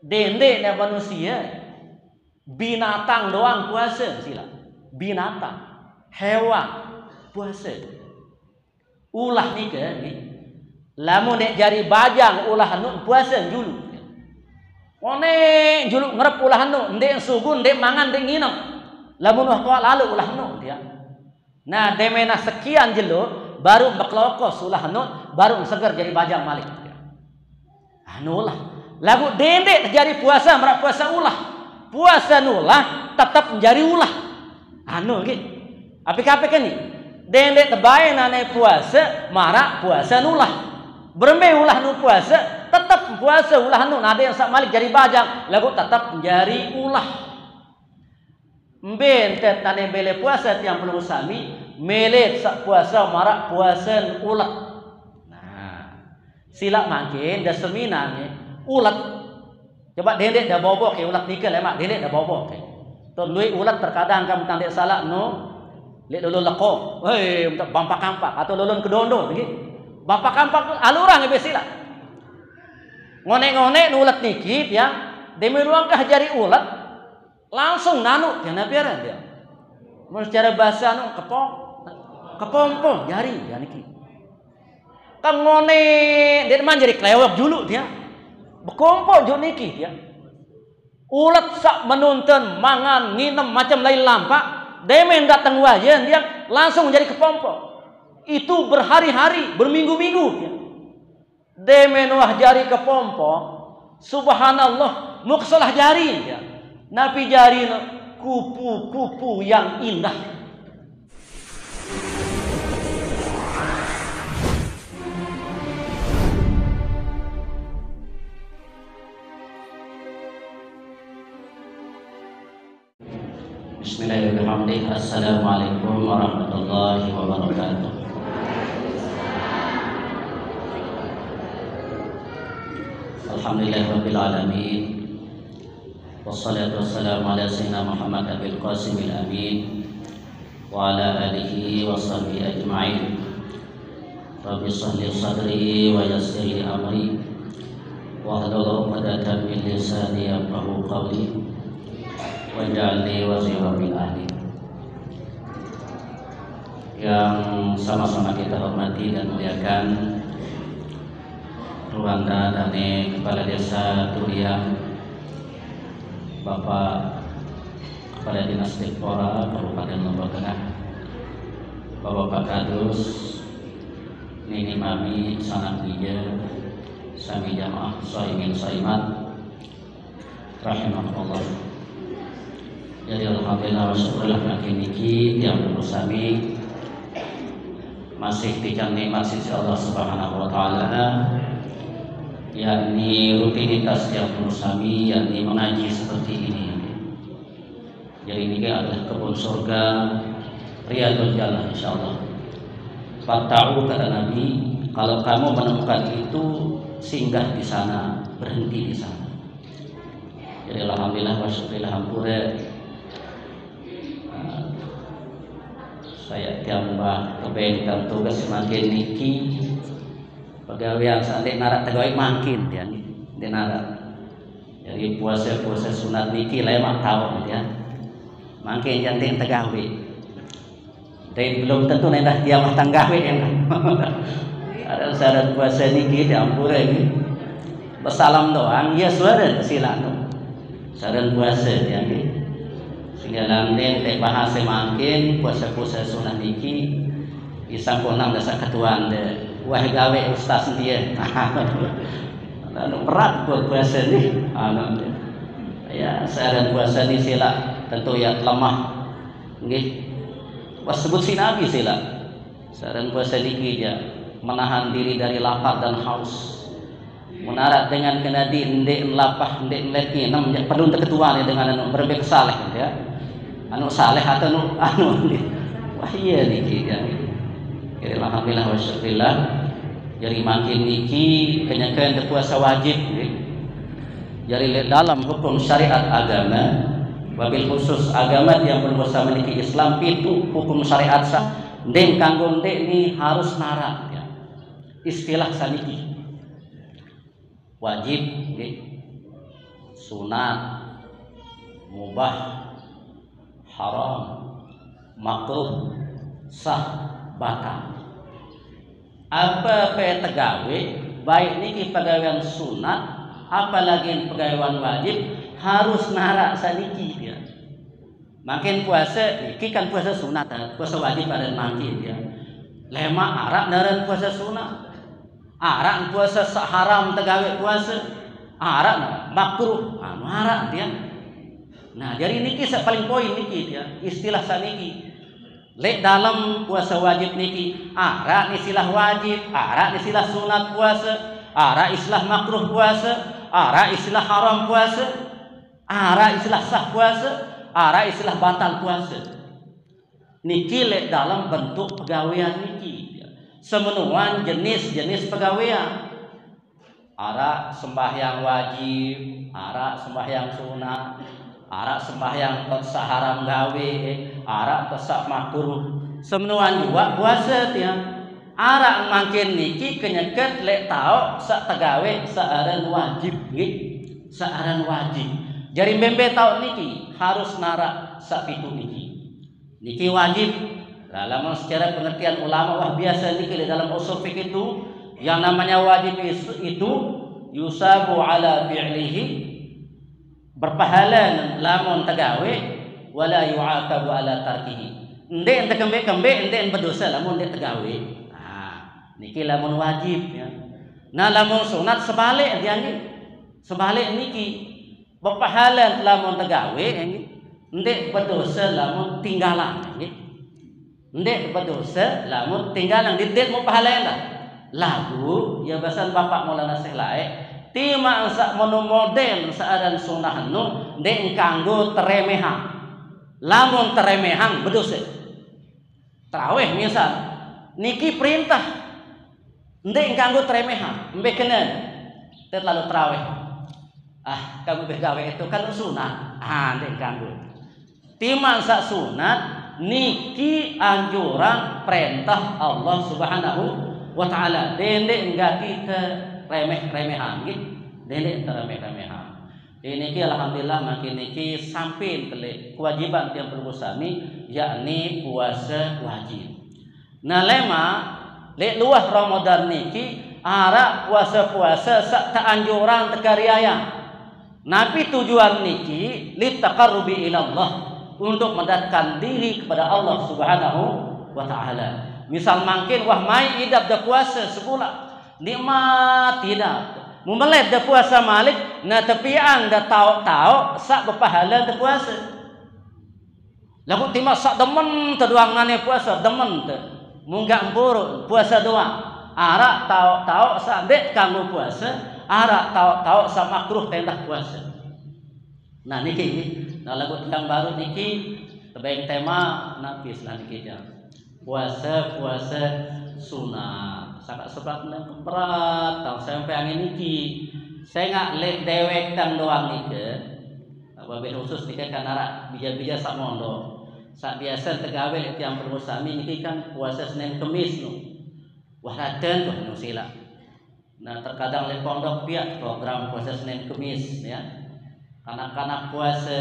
Dendek dan manusia, binatang doang puasa sila. Binatang, hewan puasa. Ulah ni ke ni. Lamun dek jari bajang ulah anu puasa dulu. One juluk ngerep ulah anu, ndek sugun, ndek mangan, ndek nginep. Lamun wah tua lalu ulah anu dia. Nah, demena sekian jeluk baru beklokos ulah anu, baru seger jadi bajang malik. Anu lah. Lagu dendek terjadi puasa merak puasa ulah. Puasa nulah tetap menjadi ulah. Anu gitu. Apik-apik kan ni. Dendek terbaik nane puasa marak puasa nulah. Berembe ulah nu puasa tetap puasa ulah nu ada yang sak malik jadi bajang lagu tetap menjadi ulah. Mben tet tane bele puasa tiang perlu sami melet sak puasa marak puasa ulah. Nah, sila makin dah seminang ulat. Coba dendek dah bobok ke ulat nikel mak dendek dah bobok ke. Tu lui ulat terkadang kamu tandek salah no lek lulun leko. Hei, untuk bampak-kampak atau lulun kedondo begitu. Bampak-kampak alurang be sila. Ngone-ngone ulat niki ya, demi ruangkah jari ulat langsung nanu jangan biaran dia. Mun secara bahasa anu kepompong jari ya niki. Kan ngone dia man jadi klewek dulu dia. Bekompol jo niki dia. Ulat sak menuntun mangan nginem macam lain lampak, demen datang wajan dia langsung jadi kepompong. Itu berhari-hari, berminggu-minggu dia. Demen wah jari kepompong, subhanallah, muksalah jari dia. Napi jari kupu-kupu yang indah. Bismillahirrahmanirrahim. Assalamualaikum warahmatullahi wabarakatuh. Alhamdulillahirabbil alamin. Wassalatu wassalamu ala sayyidina Muhammad abil qasimil amin wa ala alihi wa sahbihi ajma'in. Rabbi shrah li sadri wa yassir li amri wa hlul 'uqdatam min lisani yafqahu qawli waj'alni wazira min ahli. Yang sama-sama kita hormati dan muliakan Ruanda dan Kepala Desa Durian, Bapak Kepala Dinas Dikpora Kabupaten Lombok Tengah, Bapak Kadus, Nini Mami, Sanak Hija, Sami Jamaah Shaimin Shaimat rahimahullah. Jadi alhamdulillah wa syukurlah makin niki yang bersami masih diberikan nikmat sisi Allah Subhanahu wa taala, yakni rutinitas yang bersami, yakni mengaji seperti ini. Jadi ini adalah kebun surga, riyadul jannah insyaallah. Fatta'u kata Nabi, kalau kamu menemukan itu singgah di sana, berhenti di sana. Jadi alhamdulillah wa syukurlah hampura saya tambah kebentan tugas semakin niki pegawai santai narak tegawai makin dia narak. Jadi puasa sunat niki lemak tahun ya makin janting tegawai dan belum tentu nendah dia mah tanggawe yang ada syarat puasa niki diampura ini bersalam doang ya suara silakan syarat puasa ya ini sehingga lamden teh bahasa makin puasa-puasa sunat niki bisa konang dasar ketuaan deh wah gawe ustaz dia anu berat buat puasa ni anu ya syarat puasa ni sila tentu ya lemah nggih was sebut si Nabi sila syarat puasa niki dia menahan diri dari lapar dan haus menarak dengan kena di ndek lapah ndek leki nam perlu ketuaan dengan anu berbe saleh ya anu saleh atau anu wah iya niki ya. Jadi alhamdulillah wa syukurillah. Jadi makin niki kenyakan puasa wajib ya. Jadi dalam hukum syariat agama wabil khusus agama yang berpuasa meniki Islam itu hukum syariat sah ndek kanggo ndek ni harus narak ya. Istilah saniki wajib ya. sunat, mubah, haram, makruh, sah, batal. Apa tegawe baik niki pegawaian sunat apalagi pegawaian wajib harus narak saniki dia. Makin puasa niki kan puasa sunat, puasa wajib ada makin dia. Lema arak naran puasa sunat. Arak puasa haram tegawe puasa. Arak makruh, arak dia. Nah, jadi niki paling poin niki dia. Istilah saniki. Lek dalam puasa wajib niki, arak istilah wajib, arak istilah sunat puasa, arak istilah makruh puasa, arak istilah haram puasa, arak istilah sah puasa, arak istilah batal puasa. Niki lek dalam bentuk pegawaian niki. Semenuan jenis-jenis pegawaian. Arak sembahyang wajib, arak sembahyang sunat, arak sembahyang tersak haram gawe, arak tersak makruh. Semenuan juga puasa dia. Arak makin niki kenyeket lek tau sak tegawe searan wajib nggih. Searan wajib. Jadi membe tau niki harus narak sak pitu niki. Niki wajib. Dalam secara pengertian ulama wah biasa niki dalam usul fikih itu yang namanya wajib itu yusabu ala fi'lihi berpahala lamun tegawe wala yu'aqabu ala tarkihi. Ende ente kembe ente berdosa lamun ente tegawe. Nah, niki lamun wajib ya. Nah, lamun sunat sebalik dia niki. Sebalik niki berpahala lamun tegawe niki. Ente berdosa lamun tinggalan niki. Ente berdosa lamun tinggalan didet mau pahala lah. Lagu ya basan bapak Maulana Syekh Lae tima sak mono model searan sunah nu ndek kanggo teremehan. Lamun teremehan berdosa. Tarawih misal niki perintah ndek kanggo teremehan, mbek kena terlalu tarawih. Ah, kamu begawe itu kan sunat. Ah, ndek kanggo. Tima sak sunat niki anjuran perintah Allah Subhanahu wa ta'ala. Dendek enggak kita remeh-remehan gitu. Dendek remeh-remehan. Ini alhamdulillah makin niki sampai ke kewajiban yang perlu sami yakni puasa wajib. Nah lema lek luah Ramadan niki ara puasa-puasa sak anjuran tekariaya. Nabi tujuan niki litaqarrubi ila Allah untuk mendekatkan diri kepada Allah Subhanahu wa ta'ala. Misal mungkin wah mai idap dah puasa sebulan nikmat tidak memelet dah puasa malik na tepian dah tahu sak berpahala dah puasa lagu timak sak demen terduang nane puasa demen tu munggah buruk puasa doang arak tahu sak dek kamu puasa arak tahu sak makruh tendah puasa. Nah niki nah lagu yang baru niki terbaik tema napis lah niki jam puasa sunat sangat sebabnya berat tau sampai angin niki saya nggak lek dewek tang doang niki wabil khusus niki kan arak bija-bija sak mondo sak biasa tegawe itu yang perlu sami niki kan puasa Senin Kemis nu wah raden tuh nu sila. Nah terkadang lek pondok piak program puasa Senin Kemis ya kanak-kanak puasa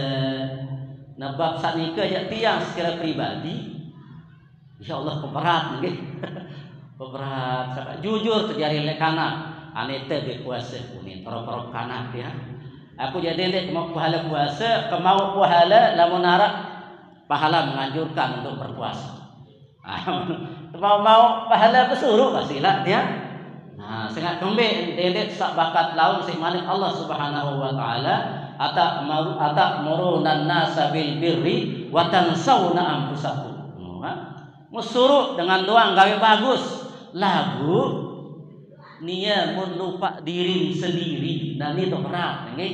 nebab sak niki aja tiang secara pribadi insya Allah keberat nih, keberat. Jujur terjadi lekana, anete berpuasa kuning, terop kanak ya. Aku jadi dek mau pahala puasa, kemau pahala, lamun narak pahala menganjurkan untuk berpuasa. Mau pahala bersuruh pasilah dia. Nah, sangat kembe dek sak bakat laun sing malik Allah Subhanahu wa taala atak murunan nasa bil birri wa tansawna anfusakum. Musuruh dengan doang gawe bagus lagu nia mun lupa diri sendiri dan itu berat nggih.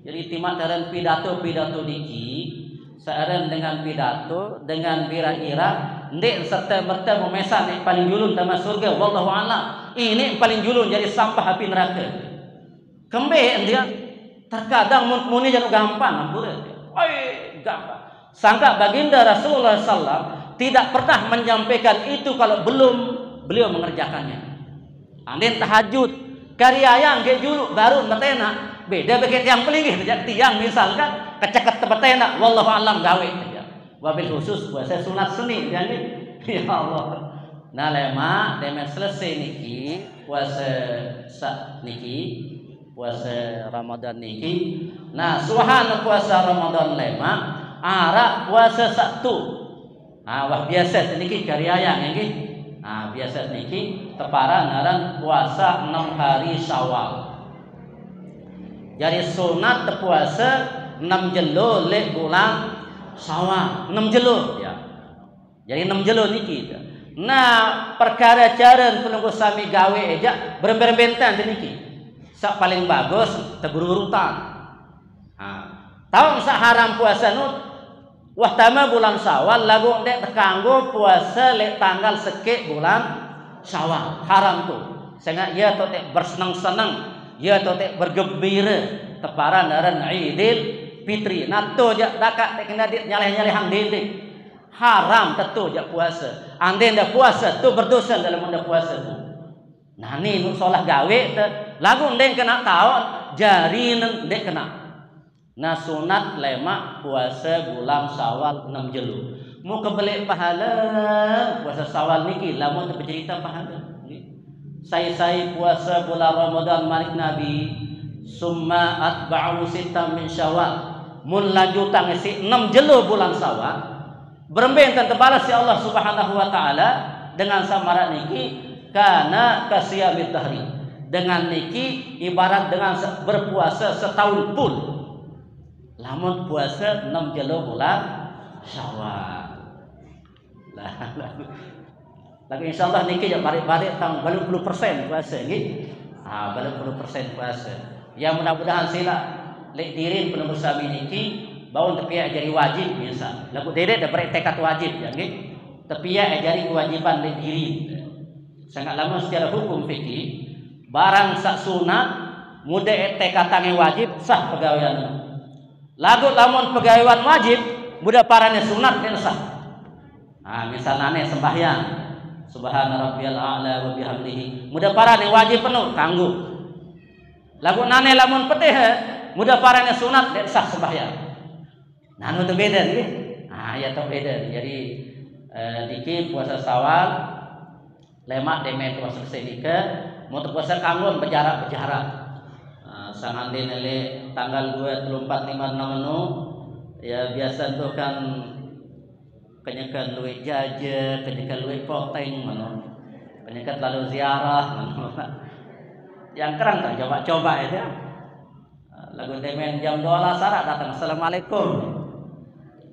Jadi timak dalam pidato niki searan dengan pidato dengan kira-kira ndek serta merta memesan yang paling julun sama surga wallahu a'lam. Ini paling julun jadi sampah api neraka. Kembe dia terkadang muni jadi gampang ampun. Oi gampang. Sangka baginda Rasulullah sallallahu tidak pernah menyampaikan itu kalau belum beliau mengerjakannya. Andin tahajud, karya yang ke julu baru metena beda bagi tiang pelingih tiang misalkan kecekat tebetnya nak wallahu alam gawe ya. Wabil khusus puasa sunat seni jadi ya Allah. Nah lema demen selesai niki puasa Ramadan niki. Nah suhana puasa Ramadan lema arak puasa Sabtu. Wah biasa niki cari ayang niki. Biasa niki tepara ngaran puasa 6 hari Syawal. Jadi sunat puasa 6 jelo lek bulan Syawal 6 jelo ya. Jadi 6 jelo niki. Nah, perkara cara penunggu sami gawe aja berembentan niki. Sak paling bagus tegur-urutan. Tahu sak haram puasa nut wah tama bulan Syawal lagu ndek terkanggo puasa lek tanggal sekek bulan Syawal haram tu. Sehingga ia tu bersenang-senang, ia tu bergembira teparan daran Idul Fitri. Nah tu je dakak tek kena nyaleh-nyaleh hang dinding. Haram tentu je puasa. Ande ndak puasa tu berdosa dalam anda puasa tu. Nah ni nu solah gawe lagu ndek kena tahu jari ndek kena. Nah sunat lemak puasa bulan Syawal 6 jelu. Mau kebelik pahala puasa Syawal niki lamun bercerita pahala. Saya puasa bulan Ramadan marik Nabi summa atba'u sitam min Syawal. Mun lanjutan isi 6 jelu bulan Syawal. Beremben terbalas si Allah Subhanahu wa taala dengan samaran niki kana kasiyamit dahri. Dengan niki ibarat dengan berpuasa setahun pun. Lamun puasa 6 jelo bulan Syawal. Lagi insyaallah niki ya balik-balik tang 80% puasa nggih. 80% puasa. Ya mudah-mudahan sila lek dirin penunggu sami niki bau tepiak jadi wajib biasa. Lagu dede dah bertekad wajib ya nggih. Tepiak jadi kewajiban lek dirin. Sangat lama secara hukum fikih barang sak sunat muda tekatange wajib sah pegawaian. Lagu lamun pegawaian wajib muda parane sunat dan sah. Misalnya sembahyang subhana rabbiyal a'la wa bihamdihi muda parane wajib penuh kanggo. Lagu nane lamun petih muda parane sunat dan sah sembahyang. Nah nu teu beda nggih. Ya teu beda. Jadi diki puasa Syawal lemak demen puasa sedika mau puasa kanggo berjarak-jarak. Sangan dinele tanggal 2, 3, 4, 5, 6 ya biasa tu kan kenyakan luwih jaje, kenyakan luwih poteng mano. Kenyakan lalu ziarah mano. Yang kerang tak coba-coba ya. Lagu demen jam 12 sarak datang assalamualaikum.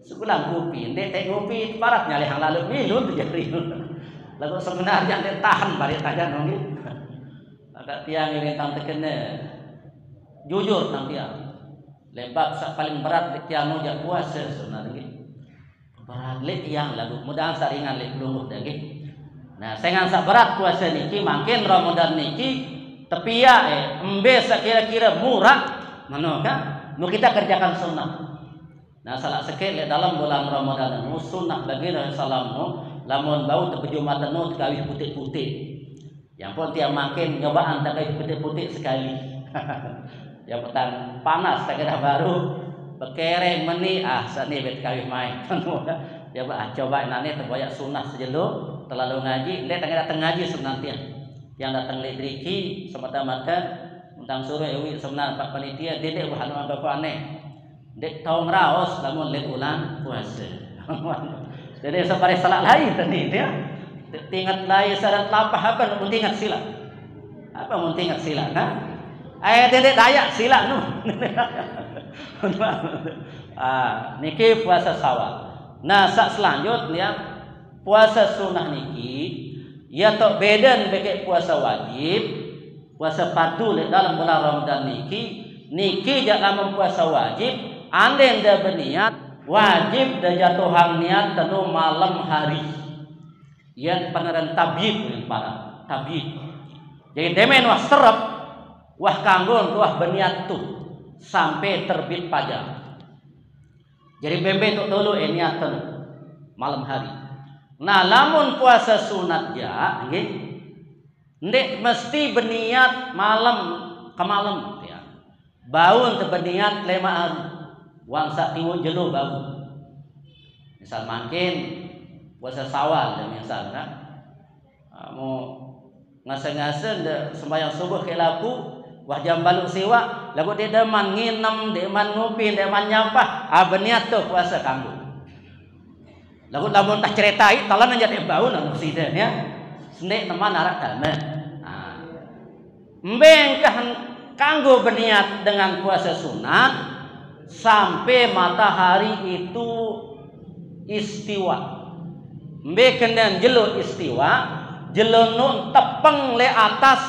Sebulan kopi, ndek teh kopi parat nyalih hang lalu minum tu jadi. Lagu sebenarnya ndek tahan balik tajan nggih. Agak tiang rentang tekene. Jujur nanti lebab paling berat lek tiang jak puasa sebenarnya berat lek tiang lagu mudahan saringan lek lungguh daging. Nah sengan sak berat puasa niki makin Ramadan niki tepia embe kira-kira murah mano kan mau kita kerjakan sunnah. Nah salah sekali lek dalam bulan Ramadan nu sunnah bagi Rasulullah lamun bau tepejumatan nu kawih putih-putih. Yang pun tiang makin nyobaan tak kawih putih-putih sekali. Yang petang panas tak kira baru bekereng meni sani bet kawih main. Ya coba nane terboyak sunnah sejelo terlalu ngaji lihat tak datang ngaji sebenarnya. Yang datang lidriki semata-mata tentang suruh ewi sebenarnya pak panitia dedek bahan bapak aneh. Dek tahu ngeraos lamun lek ulang puasa. Jadi separe salat lain tadi dia. Tingat lain syarat lapah apa mun tingat sila. Apa mun tingat sila kan? Dedek Dayak sila nu. Niki puasa Syawal. Nah, sak selanjutnya puasa sunnah niki ya tok beda bagi puasa wajib. Puasa fardu dalam bulan Ramadan niki jak lamun puasa wajib ande nda berniat wajib dah jatuhang niat tenu malam hari. Ia pangaran tabyid para tabyid. Jadi demen wah serep wah kanggo wah berniat tuh sampai terbit fajar. Jadi bembe tok tulu niatan malam hari. Nah, lamun puasa sunat ya nggih. Ndek mesti berniat malam ke malam ya. Baun teberniat lema hari. Wangsa tiwuk jelo bau. Misal makin puasa Syawal dan misalnya mau ngase-ngase sembahyang subuh ke lapu wah jam baluk siwa lagu dia deman nginem deman ngupi deman nyampah berniat tuh puasa kanggo lagu lamun tak ceritai talan jadi bau nang sida ya sendek teman arak dana mbengkah kanggo berniat dengan puasa sunat sampai matahari itu istiwa. Mbe kendan jelo istiwa, jelo nun tepeng le atas.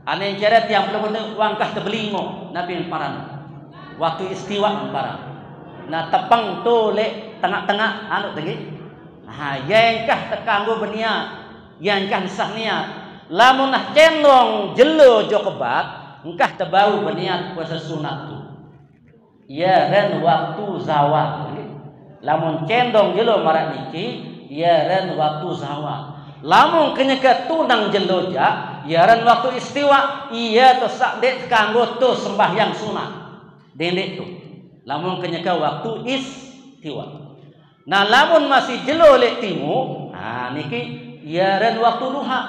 Ane jeret yang belum wangkah tebelingo nabi paran. Waktu istiwa paran. Nah tepeng tu le tengah-tengah anu tadi. Nah yangkah tekanggo berniat, yangkah sah niat. Lamun nah cendong jelo jokebat, engkah tebau berniat puasa sunat tu. Ya ren waktu zawal. Lamun cendong jelo marak niki yaran waktu zawal. Lamun kenyeket tunang jeloja yaran waktu istiwa iya to sak dek kanggo to sembahyang sunat. Dendek tu. Lamun kenyeket waktu istiwa. Nah lamun masih jelo lek timu, niki yaran waktu duha.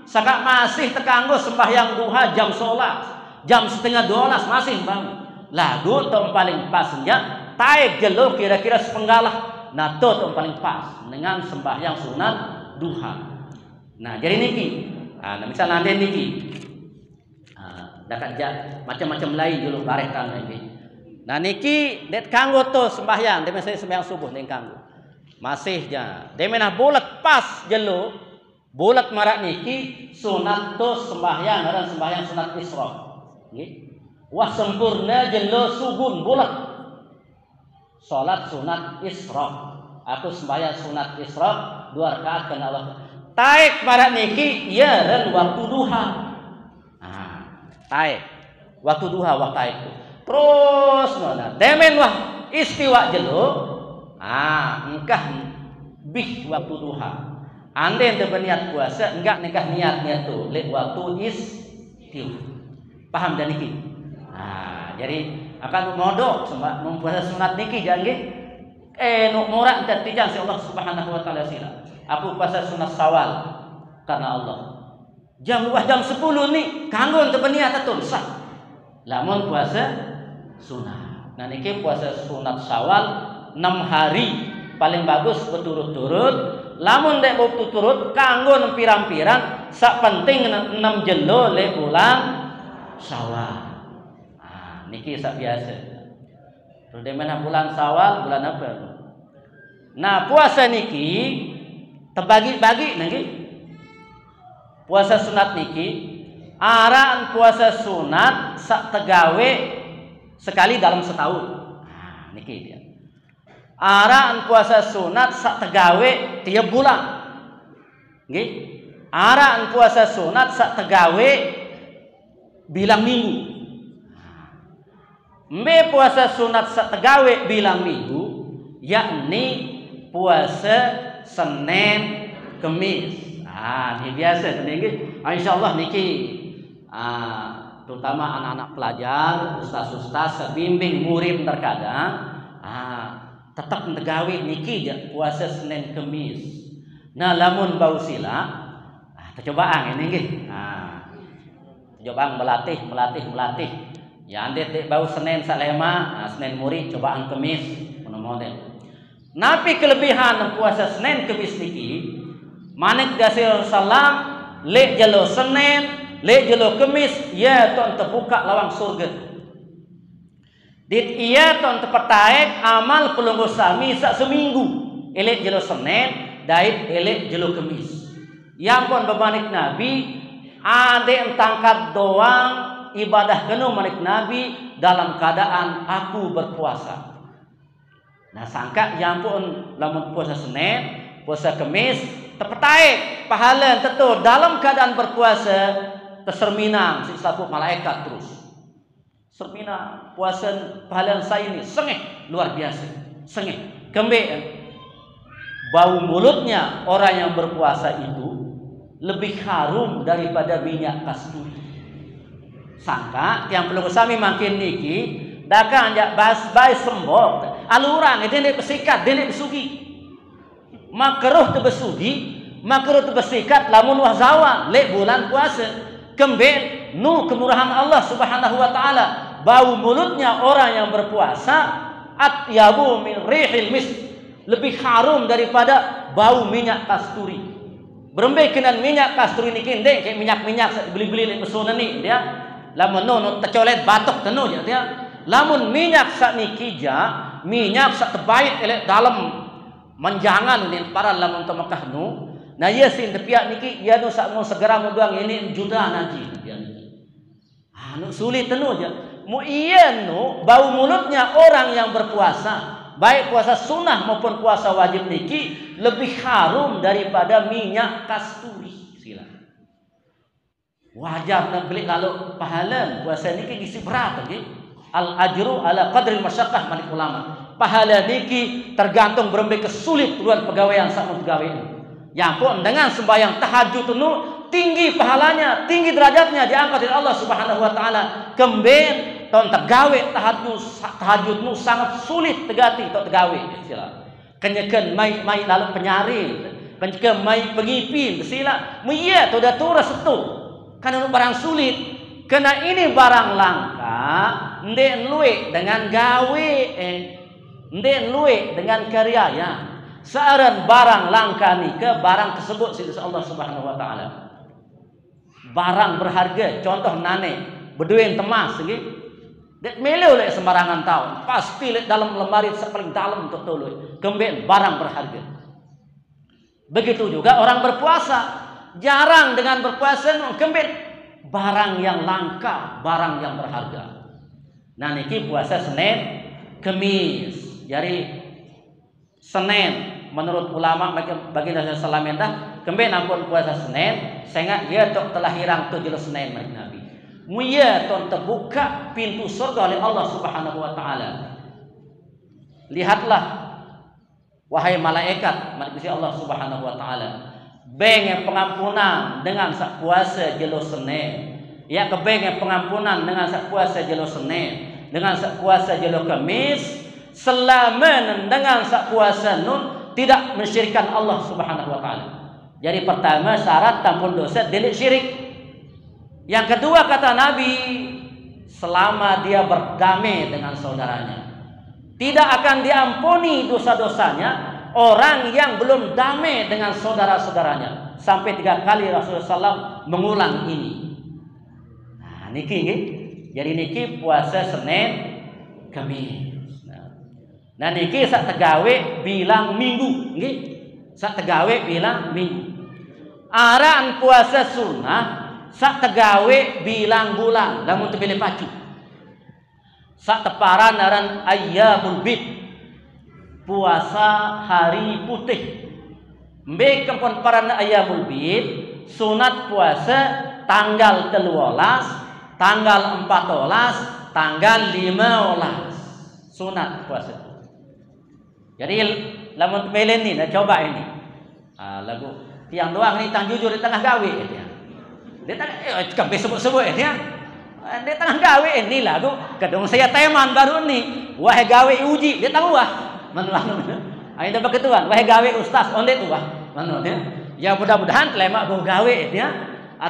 Sakak masih tekanggo sembahyang duha jam 11, jam setengah 12 masih bang. Lagu to paling pasnya taik jelo kira-kira sepenggalah. Nah to paling pas dengan sembahyang sunat duha. Nah jadi niki. Nah misal nanti niki. Dakat macam-macam lain jelo barek kang niki. Nah niki det kanggo to sembahyang, deme saya sembahyang subuh ning kanggo. Masih ja. Deme nah bulat pas jelo. Bulat marak niki sunat to sembahyang ngaran sembahyang sunat Isra. Nggih. Wah sempurna jelo sugun bulat. Salat sunat Isra. Aku sembahyang sunat Isra 2 rakaat kana Allah. Taik marak niki ya ren waktu duha. Taik. Waktu duha waktu itu. Terus nona. Demen wah istiwa jelo. Engkah bih waktu duha. Ande ente berniat puasa enggak nikah niatnya tuh lek waktu istiwa. Paham dan niki? Jadi akan modok sembah mempuasa sunat niki jange nuk morak dan tijang si Allah Subhanahu wa taala sila. Aku puasa sunat Syawal karena Allah. Jam 10 ni kanggo teu niat atun sah. Lamun puasa sunat. Nah niki puasa sunat Syawal 6 hari paling bagus berturut-turut. Lamun dek berturut-turut kanggo pirang-pirang sak penting 6 jelo le bulan Syawal. Niki sak biasa. Terus di mana bulan Syawal, bulan apa? Nah, puasa niki terbagi-bagi niki. Puasa sunat niki, araan puasa sunat sak tegawe sekali dalam setahun. Niki dia. Araan puasa sunat sak tegawe tiap bulan. Nggih. Araan puasa sunat sak tegawe bilang minggu. Mbe puasa sunat setegawe bilang minggu yakni puasa Senin Kemis. Ini biasa niki. Insyaallah niki terutama anak-anak pelajar, ustaz-ustaz bimbing murid terkadang tetap tegawe niki puasa Senin Kemis. Nah lamun bau sila cobaan ini nggih. Cobaan melatih. Ya ande dek bau Senin salema, Senin murid cobaan Kemis ono model. Napi kelebihan puasa Senin Kemis niki, manik dasir salam lek jelo Senin, lek jelo Kemis, ya ton terbuka lawang surga. Dit iya ton terpetaik amal pelunggu sami sak seminggu. Elek jelo Senin, dait elek jelo Kemis. Yang pun bebanik Nabi, ade entangkat doang ibadah kenu manik Nabi dalam keadaan aku berpuasa. Nah sangka yang pun lamun puasa Senin, puasa Kemis, terpetai pahala tentu dalam keadaan berpuasa terserminang si satu malaikat terus. Serminang puasa pahala saya ini sengih luar biasa, sengih. Kembe bau mulutnya orang yang berpuasa itu lebih harum daripada minyak kasturi. sangka tiang perlu sami makin niki dagang jak bas sembok alurang itu nek bersikat nek besugi makruh tu besugi makruh tu bersikat lamun wah zawa lek bulan puasa kemben nu kemurahan Allah Subhanahu wa taala bau mulutnya orang yang berpuasa atyabu min rihil mis lebih harum daripada bau minyak kasturi. Berembe kenan minyak kasturi niki ndek kayak minyak-minyak beli-beli lek pesona ni dia lamun no tercolet batok tenu je dia lamun minyak sak niki ja minyak sak terbaik elek dalam menjangan ni para lamun te Mekah nu nah ye sin tepiak niki ya nu sak mau segera membuang ini juta nanti dia niki nu sulit tenu je mu iya nu bau mulutnya orang yang berpuasa baik puasa sunnah maupun puasa wajib niki lebih harum daripada minyak kasturi. Sila. Wajib nak beli kalau pahala puasa niki gisi berat nggih. Al ajru ala qadri masyaqqah malik ulama. Pahala niki tergantung berembe kesulit tuan pegawaian sak pegawai. Yang pun dengan sembahyang tahajud nu tinggi pahalanya, tinggi derajatnya diangkat oleh Allah Subhanahu wa taala. Kemben ton tegawe tahajud nu sangat sulit tegati tok tegawe sila kenyekan mai lalu penyari kenyekan mai pengipin sila muia tu datura setu kana nu barang sulit kena ini barang langka ndek luwe dengan gawe ndek luwe dengan karya ya searan barang langka ni ke barang tersebut sila Allah Subhanahu wa taala barang berharga contoh nane beduin temas nggih dek melo lek sembarangan tahu pasti lek dalam lemari paling dalam untuk tolong kembali barang berharga. Begitu juga orang berpuasa jarang dengan berpuasa kembali barang yang langka barang yang berharga. Nah niki puasa Senin Kemis jadi Senin menurut ulama bagi Nabi sallallahu alaihi wasallam kembali ampun puasa Senin sehingga dia telah hirang tu jelas Senin Nabi muya ton terbuka pintu surga oleh Allah Subhanahu wa taala. Lihatlah wahai malaikat manusia Allah Subhanahu wa taala. Benge pengampunan dengan sak puasa jelo Senin. Ya kebenge pengampunan dengan sak puasa jelo Senin, dengan sak puasa jelo Kamis, selama dengan sak puasa nun tidak mensyirikkan Allah Subhanahu wa taala. Jadi pertama syarat tampun dosa delik syirik. Yang kedua kata Nabi selama dia berdamai dengan saudaranya tidak akan diampuni dosa-dosanya orang yang belum damai dengan saudara-saudaranya sampai 3 kali Rasulullah SAW mengulang ini. Nah niki nggih. Jadi niki puasa Senin Kamis. Nah niki sak tegawe bilang Minggu nggih. Sak tegawe bilang Minggu. Aran puasa sunnah sak tegawe bilang bulan lamun teu pilih pacu sak teparan aran ayyamul bid puasa hari putih mbe kempon paran ayyamul bid sunat puasa tanggal 13 tanggal 14 tanggal 15 sunat puasa jadi lamun pilih ni nah coba ini lagu tiang doang ni tang jujur di tengah gawe dia kan sebut-sebut dia dia tengah gawe ini lagu kadang saya teman baru ni wahai gawe uji dia tahu wah mana ada beketuan wahai gawe ustaz onde tu wah mana dia ya mudah-mudahan lemak go gawe dia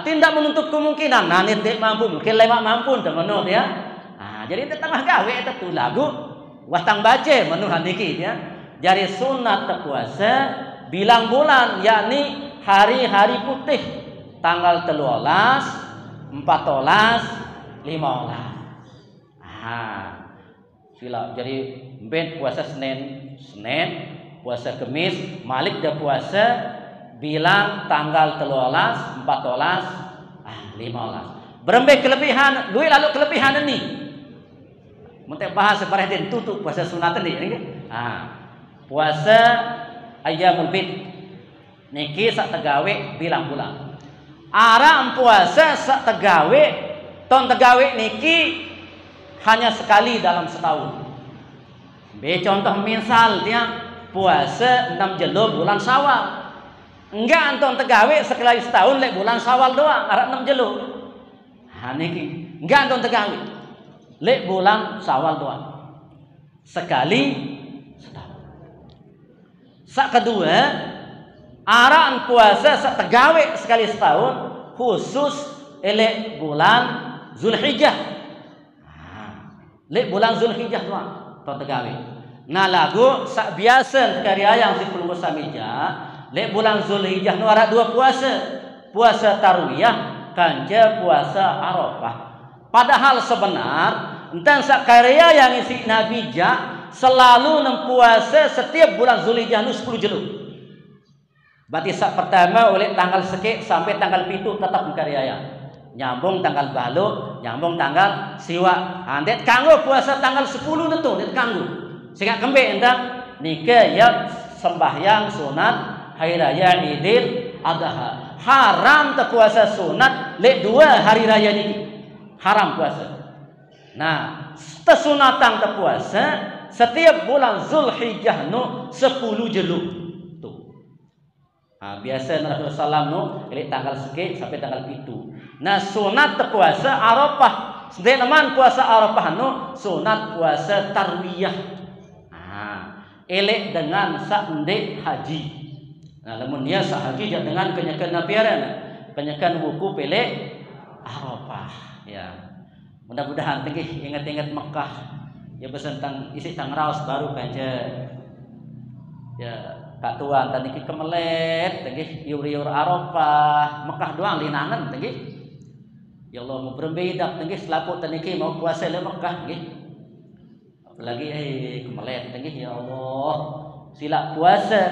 tidak menuntut kemungkinan nah ni tidak mampu mungkin lemak mampu teman dia jadi dia tengah gawe itu lagu wah tang baca menuhan niki dia jadi sunat puasa bilang bulan yakni hari-hari putih tanggal 13, 14, 15. Sila. Jadi ben puasa Senin, puasa Kamis, Malik dah puasa bilang tanggal 13, 14, 15. Berembe kelebihan, duit lalu kelebihan ni. Munte bahas sebarang tutup puasa sunat ni. Puasa ayyamul bid. Niki sak tegawe bilang bulan. Arang puasa sak tegawe ton tegawe niki hanya sekali dalam setahun. Contoh misal dia puasa 6 jelo bulan Syawal. Enggak anton tegawe sekali setahun lek bulan Syawal doang arek 6 jelo. Niki enggak ton tegawi. Lek bulan Syawal doang. Sekali setahun. Sak kedua, araan puasa sak tegawe sekali setahun khusus elek bulan Zulhijjah. Lek bulan Zulhijjah doang ton tegawe. Nah lagu sak biasa karya yang 10 samija, lek bulan Zulhijjah nu ara dua puasa. Puasa tarwiyah kanja puasa Arafah. Padahal sebenar enten sak karya yang isi Nabi ja selalu nempuasa setiap bulan Zulhijjah nu 10 jeluk. Berarti sak pertama oleh tanggal sekek sampai tanggal 7 tetap karya ya. Nyambung tanggal balu, nyambung tanggal siwa. Andet kanggo puasa tanggal 10 itu, net kanggo. Sehingga kembe entah nikah ya sembahyang sunat hari raya Idul Adha. Haram tak puasa sunat lek 2 hari raya niki. Haram puasa. Nah, tesunatan tak puasa setiap bulan Zulhijjah nu 10 jeluk. Tuh. Nah, biasa Nabi sallam nu lek tanggal sekek sampai tanggal 7. Nah, sunat tak puasa Arafah. Sedenaman puasa Arafah nu sunat puasa tarwiyah. Elek dengan sakndek haji. Nah, lamun dia sahaji dengan kenyakan napiaran, kenyakan buku pelek Arafah. Ya, mudah-mudahan tinggi ingat-ingat Mekah. Ya besentang isi tang raos baru kanja. Ya, kak tuan tadi ki kemelet, tinggi iur-iur Arafah, Mekah doang linangan tinggi. Ya Allah mau berbeda tinggi selaku tadi ki mau puasa le Mekah tinggi. Apalagi kemelet tinggi ya Allah. Sila puasa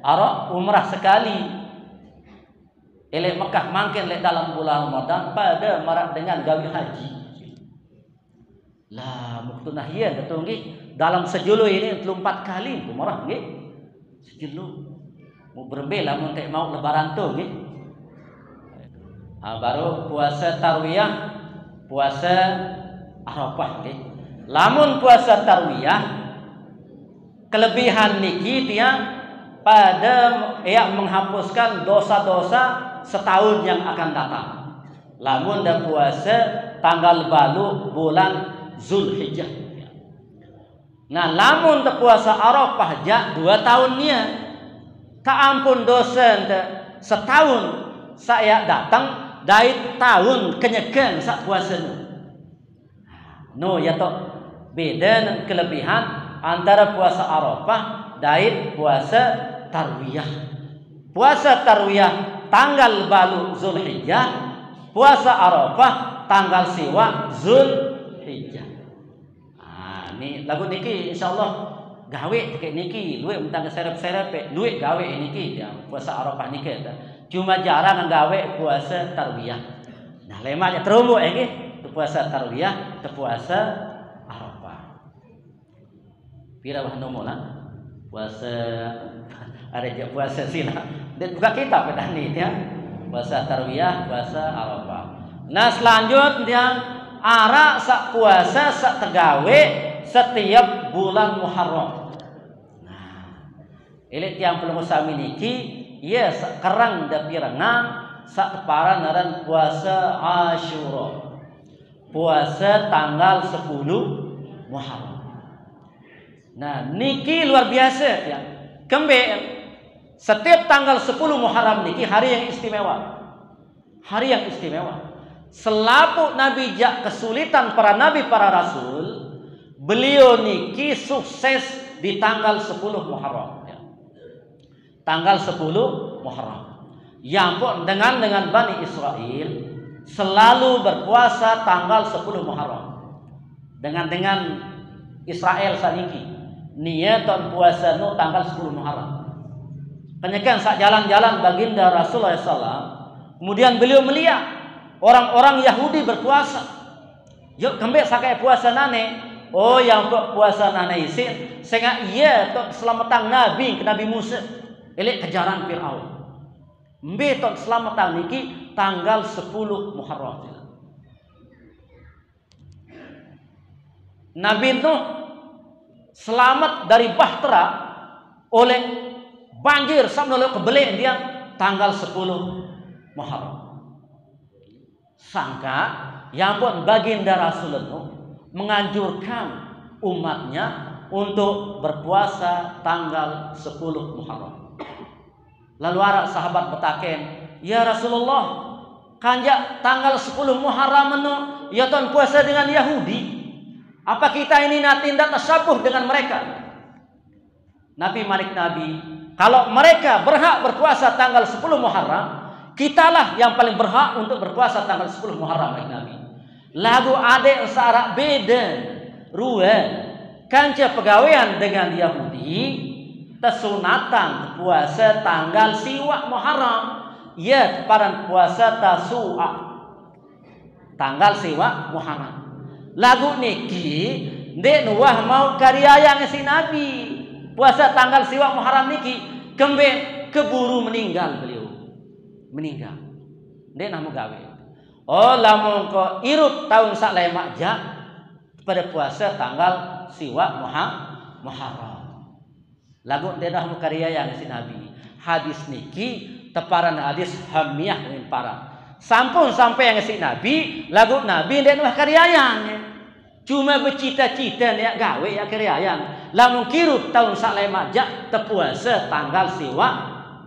Arab umrah sekali. Elek Mekah mangkin lek dalam bulan Ramadan pada marak dengan gawe haji. Lah muktu nahyan betul nggih. Dalam sejulu ini 4 kali umrah nggih. Sejulu. Mau berbela mun tek mau lebaran tu nggih. Baru puasa tarwiyah, puasa Arafah nggih. Lamun puasa tarwiyah kelebihan niki dia pada yang menghapuskan dosa-dosa setahun yang akan datang. Lamun dah puasa tanggal balu bulan Zulhijjah. Nah, lamun dah puasa Arafah ja 2 tahunnya. Tak ampun dosa setahun saya datang dari tahun kenyekan sak puasa nu. No ya toh beda kelebihan antara puasa Arafah dan puasa tarwiyah. Puasa tarwiyah tanggal balu Zulhijjah, puasa Arafah tanggal siwa Zulhijjah. Ni lagu niki insyaallah gawe kayak niki luwe mentang serep-serep luwe gawe niki ya puasa Arafah niki cuma jarang gawe puasa tarwiyah. Nah lemahnya terumbu nggih puasa tarwiyah puasa Arafah. Pira wah nomo lah puasa ada puasa sila dan buka kitab petani ya puasa tarwiyah puasa Arafah. Nah selanjutnya ara sak puasa sak tegawe setiap bulan Muharram. Nah ini tiang pelungu sami niki ya sekarang da pirangan sak teparan naran puasa Asyura, puasa tanggal 10 Muharram. Nah niki luar biasa ya. Kembe setiap tanggal 10 Muharram niki hari yang istimewa. Hari yang istimewa. Selaku Nabi jak kesulitan para nabi para rasul, beliau niki sukses di tanggal 10 Muharram ya. Tanggal 10 Muharram. Yang pun dengan Bani Israel selalu berpuasa tanggal 10 Muharram. Dengan Israel saniki niatan puasa nu tanggal 10 Muharram. Kenyakan sak jalan-jalan baginda Rasulullah SAW. Kemudian beliau melihat orang-orang Yahudi berpuasa. Yuk kembali sakai puasa nane. Oh yang kok puasa nane isin. Sehingga iya tok selamatan Nabi ke Nabi Musa. Elek kejaran Fir'aun. Mbe tok selamatan niki tanggal 10 Muharram. Nabi Nuh selamat dari bahtera oleh banjir sampai kebelek dia tanggal 10 Muharram. Sangka yang pun baginda Rasulullah menganjurkan umatnya untuk berpuasa tanggal 10 Muharram. Lalu ada sahabat bertaken, ya Rasulullah, kanjak tanggal 10 Muharram itu ya tuan puasa dengan Yahudi. Apa kita ini nanti tidak tasabuh dengan mereka? Nabi malik Nabi, kalau mereka berhak berpuasa tanggal 10 Muharram, kitalah yang paling berhak untuk berpuasa tanggal 10 Muharram malik Nabi. Lagu adek searak beda ruang kanca pegawaian dengan Yahudi tersunatan puasa tanggal siwak Muharram, ya paran puasa tasu'a tanggal siwak Muharram. Lagu niki ndek nuwah mau karya yang si Nabi puasa tanggal siwak Muharram niki kembe keburu meninggal beliau meninggal ndek namu gawe. Oh lamun ko irut tahun sak lemak jak pada puasa tanggal siwak Muharram. Lagu dedah karya yang si Nabi. Hadis niki teparan hadis hamiyah min para. Sampun sampai yang si Nabi, lagu Nabi ndek nuh karya yang. Cuma bercita-cita nek gawe ya karya yang. Lamun kirut tahun sak lemak jak tepuasa tanggal siwak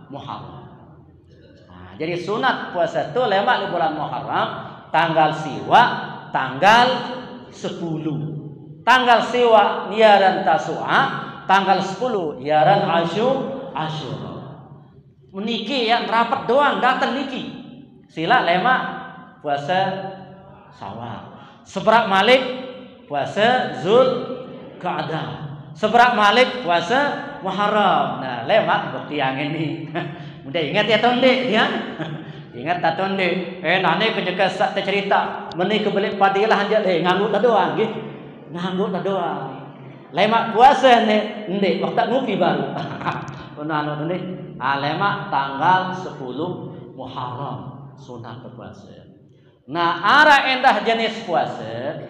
Muharram. Jadi sunat puasa itu lemak di bulan Muharram tanggal siwa tanggal 10. Tanggal siwa niaran Tasu'a, tanggal 10 niaran Asyura. Meniki yang rapat doang datang niki. Sila lemak puasa Syawal. Seberak Malik puasa Zulqa'dah. Seberak Malik puasa Muharram. Nah, lemak bukti yang ini. Mudah ingat ya tonde dia. Ingat tak tonde. Nane kenyeka sak cerita. Meni kebelik padilah hanja nganggut ta doang nggih. Nganggut ta doang. Lemak puasa ne ndek waktu ngopi baru. Ono ndek. Lemak tanggal 10 Muharram sunat berpuasa. Nah, ara endah jenis puasa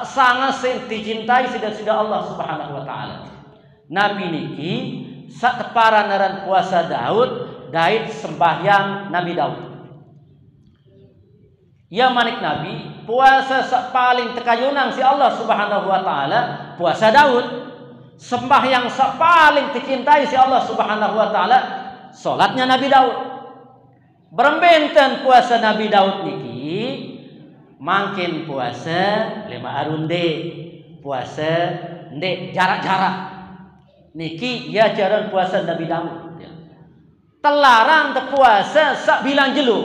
sangat dicintai sida Allah Subhanahu wa taala. Nabi niki sak tepara naran puasa Daud dait sembahyang Nabi Daud. Ya manik Nabi puasa sak paling tekayunan si Allah Subhanahu wa taala puasa Daud. Sembahyang sak paling dicintai si Allah Subhanahu wa taala salatnya Nabi Daud. Berembenten puasa Nabi Daud niki makin puasa 5 arunde puasa ndek jarak-jarak niki ya jaran puasa Nabi Daud. Telarang terpuasa sak bilang jelu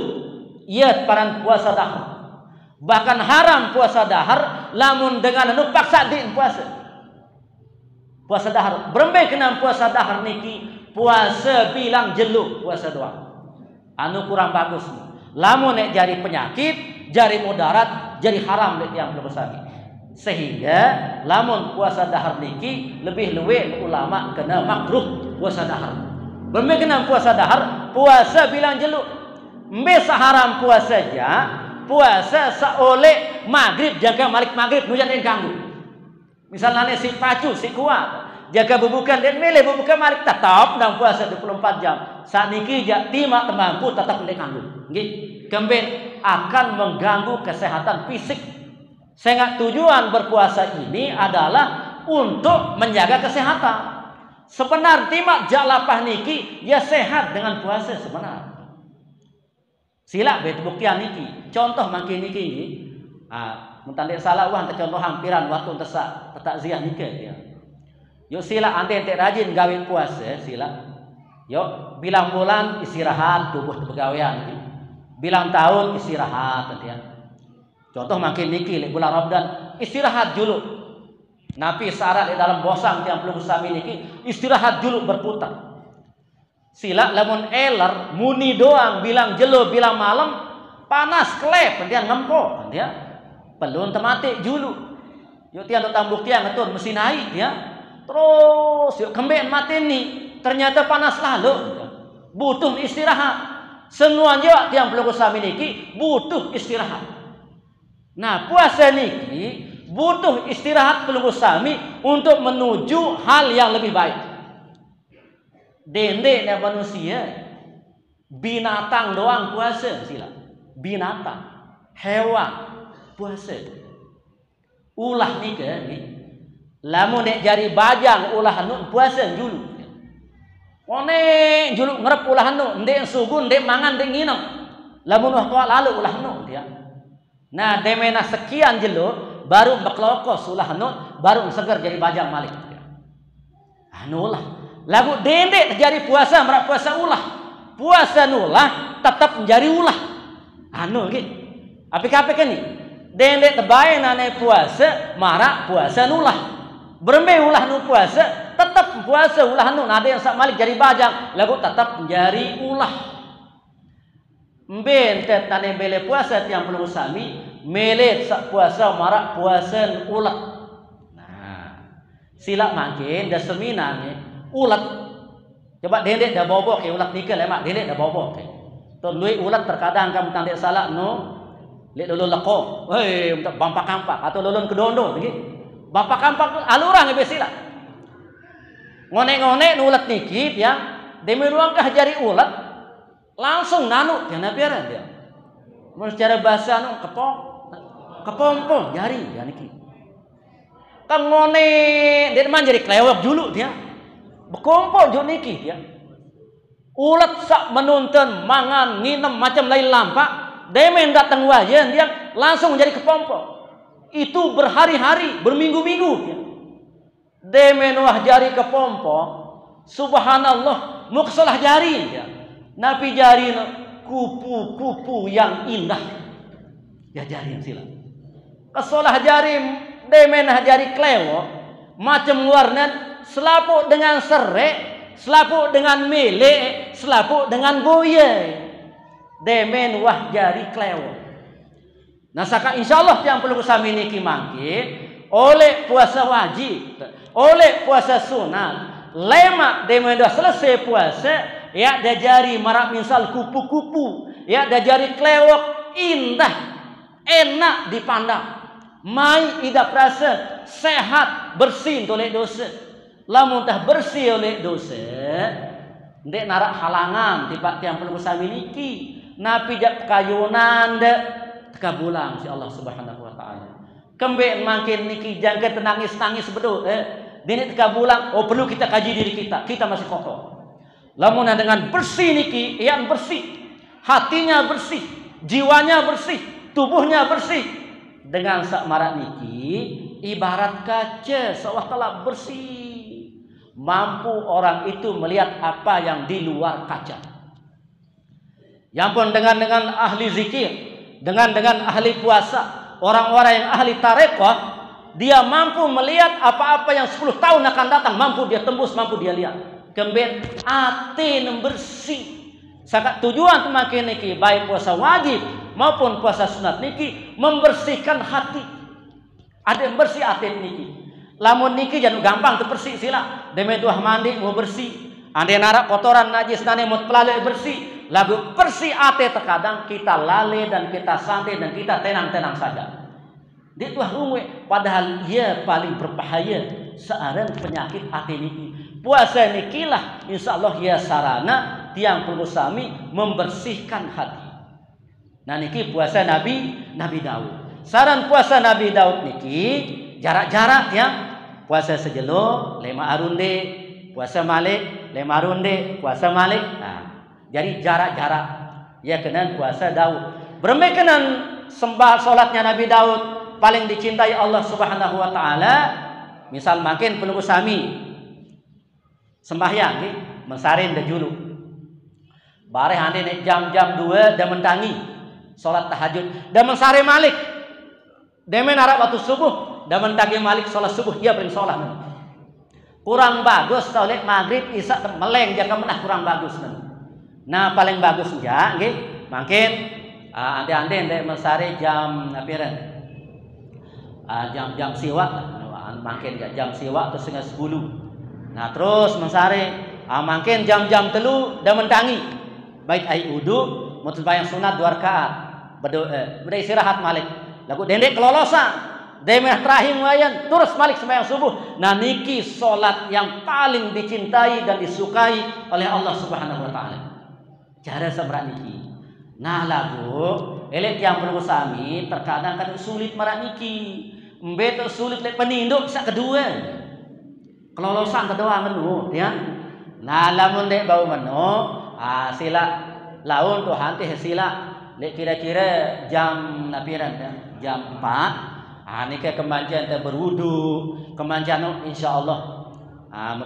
ia paran puasa dahar. Bahkan haram puasa dahar lamun dengan anu paksa di puasa dahar. Berembe kena puasa dahar niki puasa bilang jelu puasa doang anu kurang bagus. Lamun nek jari penyakit jari mudarat jadi haram lek yang berbesar. Sehingga lamun puasa dahar niki lebih luwe ulama kena makruh puasa dahar. Berme kena puasa dahar, puasa bilang jeluk. Mbe saharam puasa ja, puasa saoleh maghrib jaga malik maghrib nu jangan ganggu. Misalnya si pacu si kuat, jaga bubukan dan milih bubukan malik tetap dalam puasa 24 jam. Saat niki jak tima temangku tetap ndek ganggu. Nggih, kemben akan mengganggu kesehatan fisik. Sehingga tujuan berpuasa ini adalah untuk menjaga kesehatan. Sebenar timak jalapah niki ya sehat dengan puasa sebenar. Sila bet buktian niki. Contoh makin niki. Mentandek salah wah contoh hampiran waktu tesak takziah niki ya. Yo sila ante rajin gawe puasa sila. Yo bilang bulan istirahat tubuh pegawaian. Bilang tahun istirahat ya. Contoh makin niki bulan Ramadan istirahat dulu. Nabi syarat di dalam bosang yang belum sami niki istirahat dulu berputar. Sila lamun eler muni doang bilang jelo bilang malam panas klep dia ngempo dia pelun temate dulu. Yo tiang tambuk tiang atur mesin naik ya. Terus yuk kemben mati nih ternyata panas lalu butuh istirahat. Semua juga tiang belum sami niki butuh istirahat. Nah puasa niki butuh istirahat pelunggu sami untuk menuju hal yang lebih baik. Dendek dan manusia, binatang doang puasa sila. Binatang, hewan, puasa. Ulah ni ke ni. Lamun nek jari bajang ulah anu puasa julu. One julu ngerep ulah anu, ndek sugun, ndek mangan, ndek nginep. Lamun waktu lalu ulah anu dia. Nah, demena sekian jelo baru beklokos ulah anu, baru seger jadi bajang malik. Anu lah. Lagu dendek terjadi puasa merak puasa ulah. Puasa nulah tetap menjadi ulah. Anu gitu. Apik-apik kan ni. Dendek terbaik nane puasa marak puasa nulah. Berembe ulah nu puasa tetap puasa ulah nu ada yang sak malik jadi bajang lagu tetap menjadi ulah. Mben tet nane bele puasa tiang perlu sami melet sak puasa marak puasa ulah. Nah, sila makin dah seminannya ulat. Coba dendek dah bobok ke ulat nikel lemak dendek dah bobok ke. Tu lui ulat terkadang kamu tandek salah no. Lek lulun leko. Hei, untuk bampak-kampak atau lulun kedondo begitu. Bampak-kampak alurang ge sila. Ngone-ngone ulat niki ya, demi ruangkah jari ulat langsung nanu dia nabiaran dia. Mun secara bahasa anu kepompo jari ya niki. Kan ngone dia man jadi klewek dulu dia. Berkumpul jo niki dia. Ulat sak menuntun mangan nginem macam lain lampak, demen datang wajan dia langsung menjadi kepompo. Itu berhari-hari, berminggu-minggu dia. Demen wah jari kepompo, subhanallah, muksalah jari dia. Napi jari kupu-kupu yang indah. Ya jari yang sila. Kesolah jari demen jari klewo, macam warna selaput dengan serai, selaput dengan mele, selaput dengan boye. Demen wah jari klewo. Nah, saka insyaallah yang perlu sami niki mangke oleh puasa wajib, oleh puasa sunat, lema demen dah selesai puasa, ya dah jari marak misal kupu-kupu, ya dah jari klewok indah, enak dipandang. Mai ida rasa sehat, bersih oleh dosa. Lamun tah bersih oleh dosa, ndek narak halangan tiba tiang perlu sami niki. Napi jak kayunan de teka bulang si Allah Subhanahu wa taala. Kembe makin niki jangka tenangis-tangis bedo dini teka bulang, oh perlu kita kaji diri kita. Kita masih kotor. Lamun dengan bersih niki, yang bersih, hatinya bersih, jiwanya bersih, tubuhnya bersih. Dengan sak marak niki ibarat kaca seolah-olah bersih. Mampu orang itu melihat apa yang di luar kaca. Yang pun dengan ahli zikir, dengan ahli puasa, orang-orang yang ahli tarekat, dia mampu melihat apa-apa yang 10 tahun akan datang, mampu dia tembus, mampu dia lihat. Kemudian ati bersih. Sakat tujuan semakin niki baik puasa wajib maupun puasa sunat niki membersihkan hati. Ada yang bersih hati niki. Lamun niki jangan gampang tu bersih sila. Demi tuah mandi mau bersih. Ande narak kotoran najis nane mau pelale bersih. Lagu bersih ate terkadang kita lale dan kita santai dan kita tenang-tenang saja. Dia tuah rumwe padahal ia paling berbahaya searan penyakit ate niki. Puasa nikilah insyaallah ya sarana tiang perlu sami membersihkan hati. Nah niki puasa Nabi Daud. Saran puasa Nabi Daud niki jarak-jarak ya. Puasa sejelo 5 arunde, puasa malik 5 arunde, puasa malik. Nah, jadi jarak-jarak ya kenan puasa Daud. Berembe kenan sembah salatnya Nabi Daud paling dicintai Allah Subhanahu wa taala. Misal makin penunggu sami sembahyang nggih mensarin da julu. Bare hande nek jam-jam 2 da mentangi salat tahajud da mensare malik. Demen arab waktu subuh da mentagi malik salat subuh dia paling salat. Kurang bagus salat maghrib isya meleng jaka menah kurang bagus. Nah paling bagus ya nggih makin ande-ande ndek mensare jam apiran. Jam siwak makin jam siwak terus setengah 10. Nah terus mensare makin jam-jam telu dah mentangi baik ai wudu mau sembahyang sunat 2 rakaat beda istirahat malik lagu dendek kelolosan demeh terakhir wayan terus malik sembahyang subuh. Nah niki salat yang paling dicintai dan disukai oleh Allah Subhanahu wa taala. Cara sabra niki Nah lagu elit yang perlu sami terkadang kan sulit marak niki. Embe tu sulit lek peninduk sak kedua. Kelolosan kedua menu ya. Nah lamun dek bau menu, sila laun tu hanti sila lek kira-kira jam napiran ya, jam 4. Ni ke kemanjian te berwudu, kemanjian insyaallah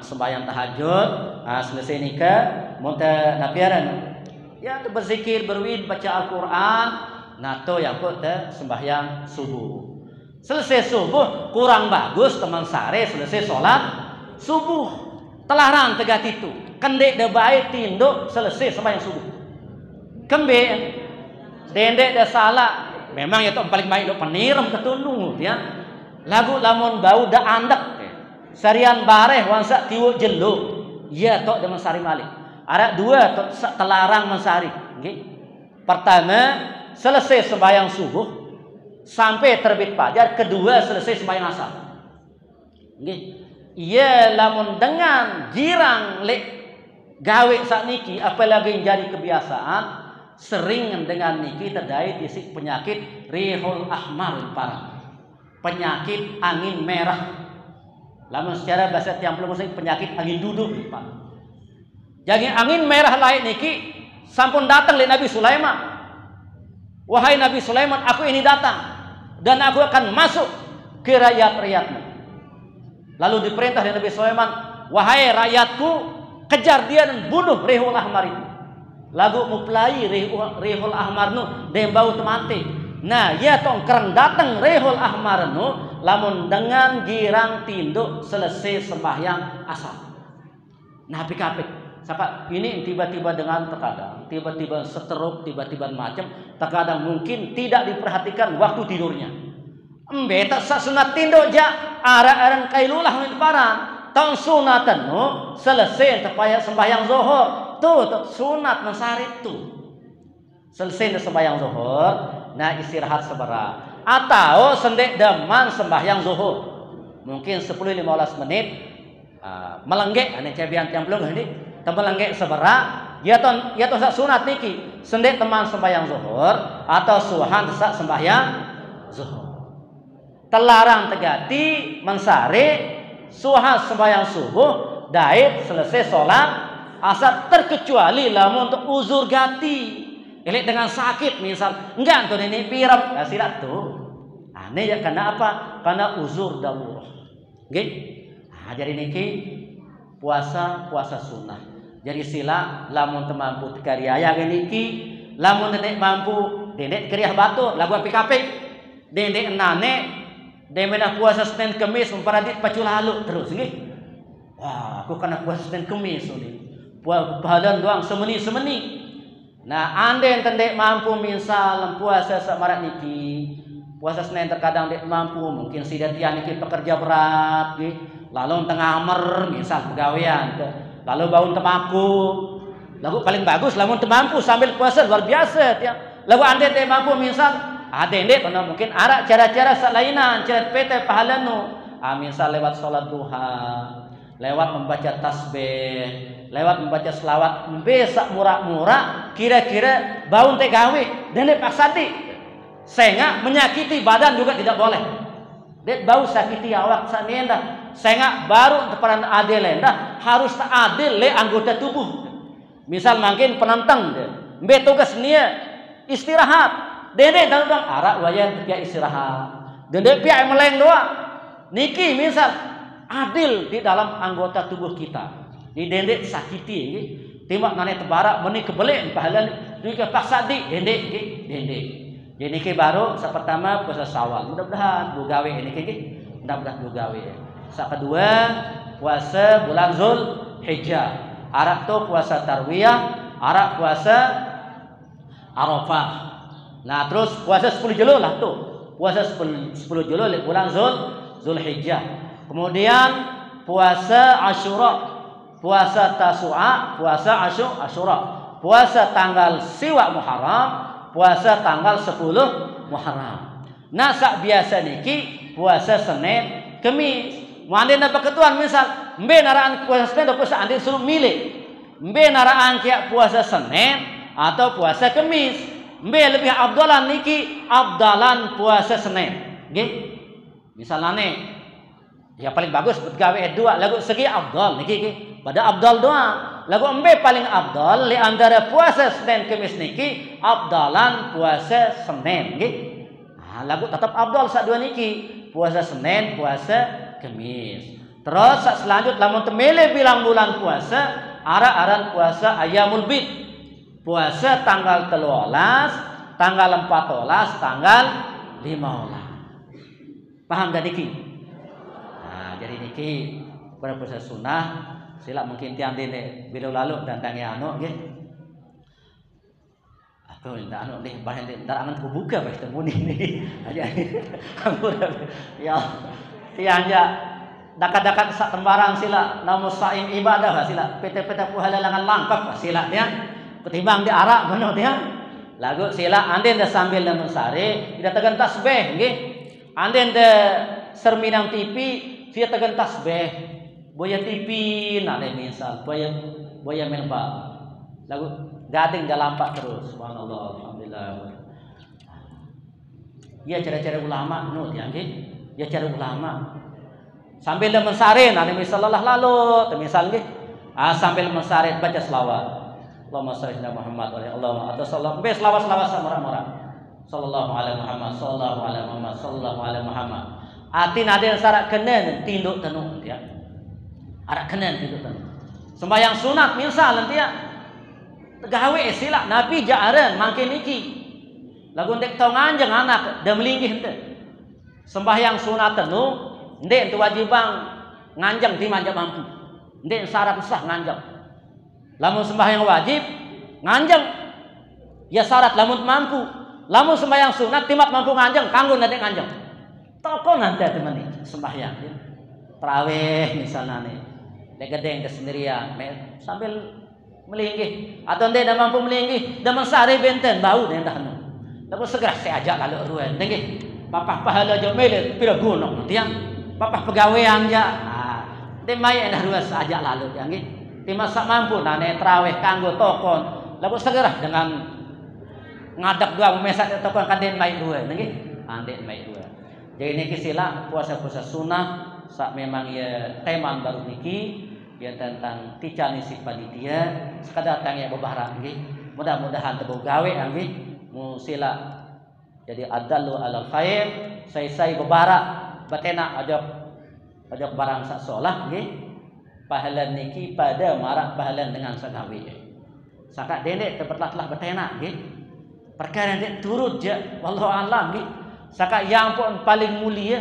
sembahyang tahajud, selesai nikah monta napiran. Ya tu berzikir, berwid, baca Al-Qur'an, nah tu yang pun te sembahyang subuh. Selesai subuh kurang bagus teman sare selesai sholat subuh. Telarang tegat itu. Kendek de baik tinduk selesai sembahyang subuh. Kembe dendek de salah. Memang itu paling baik do penirem ketulung ya. Lagu lamun bau da andek. Sarian bareh wansa tiwuk jelu. Ya tok demen sari malik. Ada dua tok telarang mensari. Okay. Pertama selesai sembahyang subuh sampai terbit fajar, kedua selesai sembahyang asar. Okay. Iya lamun dengan girang lek gawe sakniki apalagi jadi kebiasaan sering dengan niki terdait isi penyakit rihul ahmar parah. Penyakit angin merah. Lamun secara bahasa tiang belum penyakit angin duduk parah. Jadi angin merah lain niki sampun datang le Nabi Sulaiman. Wahai Nabi Sulaiman, aku ini datang dan aku akan masuk ke rakyat-rakyatmu. Lalu diperintah oleh Nabi Sulaiman, wahai rakyatku, kejar dia dan bunuh Rihul Ahmar itu. Lagu muplai Rihul Ahmar nu dembau temate. Nah, ya tong keren datang Rihul Ahmar nu lamun dengan girang tinduk selesai sembahyang asar. Nah, pikapik. Siapa ini tiba-tiba dengan terkadang, tiba-tiba seteruk, tiba-tiba macam, terkadang mungkin tidak diperhatikan waktu tidurnya. Embe tak sunat tinduk ja arang kailulah min paran. Tahun sunatan no selesai terpaya sembahyang zuhur. Tu sunat mensarit tu. Selesai sembahyang zuhur, nah istirahat sebentar. Atau sendek deman sembahyang zuhur. Mungkin 10-15 menit melenggek ane cabian yang belum ini. Temelenggek seberak, ya to sak sunat niki, sendek teman sembahyang zuhur atau suhan sak sembahyang zuhur. Telarang tegati mensare suhan sembahyang subuh, dait selesai sholat asar terkecuali lamun untuk uzur gati. Elek dengan sakit misal, enggak tuh ini pirap, silat tuh. Aneh ya karena apa? Karena uzur darurat. Nggih. Jadi niki puasa sunnah. Jadi sila lamun temampu kariaya niki, lamun dendek mampu dendek kriah batu lagu apik-apik. Dendek nane demenah puasa Senin Kemis memperadit pacu lalu terus nggih. Wah, aku kena puasa Senin Kemis ni. Pahalan doang semeni. Nah, ande tendek mampu misal puasa samarat niki. Puasa Senin terkadang dek mampu, mungkin sidatian niki pekerja berat nggih. Lalu tengah amer misal pegawaian. Lalu bangun temaku, lalu paling bagus lamun temampu sambil puasa luar biasa ya. Lalu ande teh mampu misal ande pernah mungkin ada cara-cara selainan, cara PT pahalanu. Misal lewat sholat duha, lewat membaca tasbih, lewat membaca selawat, besak murah-murah, kira-kira bangun teh gawe, dene paksadi. Sehingga menyakiti badan juga tidak boleh. Dek bau sakiti awak sanenda. Sehingga baru peran adil lendah harus tak adil le anggota tubuh. Misal makin penantang deh, mbe tugas nia istirahat. Dede tangdang arak wayan pia istirahat. Dede pia meleng doa. Niki misal adil di dalam anggota tubuh kita. Di dede sakiti nggih. Timbak nane tebara meni kebelek pahalan duit paksa di dede dede. Jadi niki baru pertama puasa Syawal. Mudah-mudahan bugawe niki nggih. Mudah-mudahan bugawe. Sak kedua puasa bulan Zulhijjah. Arak tu puasa Tarwiyah, arak puasa Arafah. Nah, terus puasa 10 Julul lah tu. Puasa 10 Julul di bulan Zulhijjah. Kemudian puasa Asyura, puasa Tasu'a, puasa Asyura. Puasa tanggal Siwa Muharram, puasa tanggal 10 Muharram. Nah, sak biasa niki puasa Senin, Kemis. Mandi na paketuan misal, mbe naraan puasa Senin atau puasa andi suruh milih. Mbe naraan kia puasa Senin atau puasa Kemis. Mbe lebih abdalan niki abdalan puasa Senin. Nggih. Misalnya nih, ya paling bagus gawe dua lagu segi abdal niki nggih. Pada abdal doa. Lagu embe paling abdal li antara puasa Senin Kamis niki abdalan puasa Senin nggih. Ah lagu tetap abdal sak dua niki. Puasa Senin, puasa Kamis. Terus sak selanjut lamun temele bilang bulan puasa, aran puasa Ayyamul Bid. Puasa tanggal 13, tanggal 14, tanggal 15. Paham gak niki? Nah, jadi niki pada puasa sunnah sila mungkin tiang dene bila lalu dan tangi anu nggih. Aku ndak anu nih bahan ndak aman buka pas temu nih. Aja. Ya. Tiang ja dakat-dakat sak tembarang sila namun saim ibadah sila PT-PT puhalalangan langkap sila dia. Ketimbang di arak benar dia. Lagu sila anden dah sambil namun sare, dia tegan tasbih nggih. Anden de serminang TV, dia tegan tasbih. Boya TV nak le misal, boya melba. Lagu gading dah lampak terus. Subhanallah, alhamdulillah. Ya cara-cara ulama nu dia nggih. Ya cara ulama. Sambil namun sare nak le misal lalu, misal nggih. Sambil mensare baca selawat. Allahumma shalli ala Muhammad wa Allahumma atasallam be selawat-selawat samara-mara. Sallallahu alaihi Muhammad, sallallahu alaihi Muhammad, sallallahu alaihi Muhammad. Atin ada syarat kenen tinduk tenu ya. Arak kenen tinduk tenu. Sembahyang sunat misal nanti ya. Gawe sila Nabi jaren mangke niki. Lagu ndek tau nganjeng anak da melinggih henteu. Sembahyang sunat tenu ndek tu wajibang nganjeng di manja mampu. Ndek syarat sah nganjeng. Lamun sembahyang wajib nganjeng ya syarat lamun mampu. Lamun sembahyang sunat timat mampu nganjeng kanggo nanti nganjeng. Toko nanti teman nih sembahyang ya. Tarawih misalnya nih. Dek gedeng kesendirian sambil melinggih atau ndek dah mampu melinggih dah mensare benten bau dah dah. Lalu segera saya ajak lalu ruan nggih. Papah pahala jo mele pira gunung nanti yang papah pegawaian ja. Ah, demai dah ruas ajak lalu ya nggih. Timasak mampu nane traweh kanggo tokon lalu segera dengan ngadak dua memesak tokon kanden mai dua nggih kanden mai dua. Jadi niki sila puasa-puasa sunnah sak memang ya teman baru niki ya tentang ticani si panitia sekadar tanya bebarak nggih. Mudah-mudahan teu gawe nggih mu sila jadi adallu alal khair sai bebarak batena ajak barang sak solah nggih. Pahalan niki pada marak pahalan dengan sagawi. Saka dendek tepatlah betena nggih. Perkara dendek turut je wallahu alam nggih. Saka yang pun paling mulia,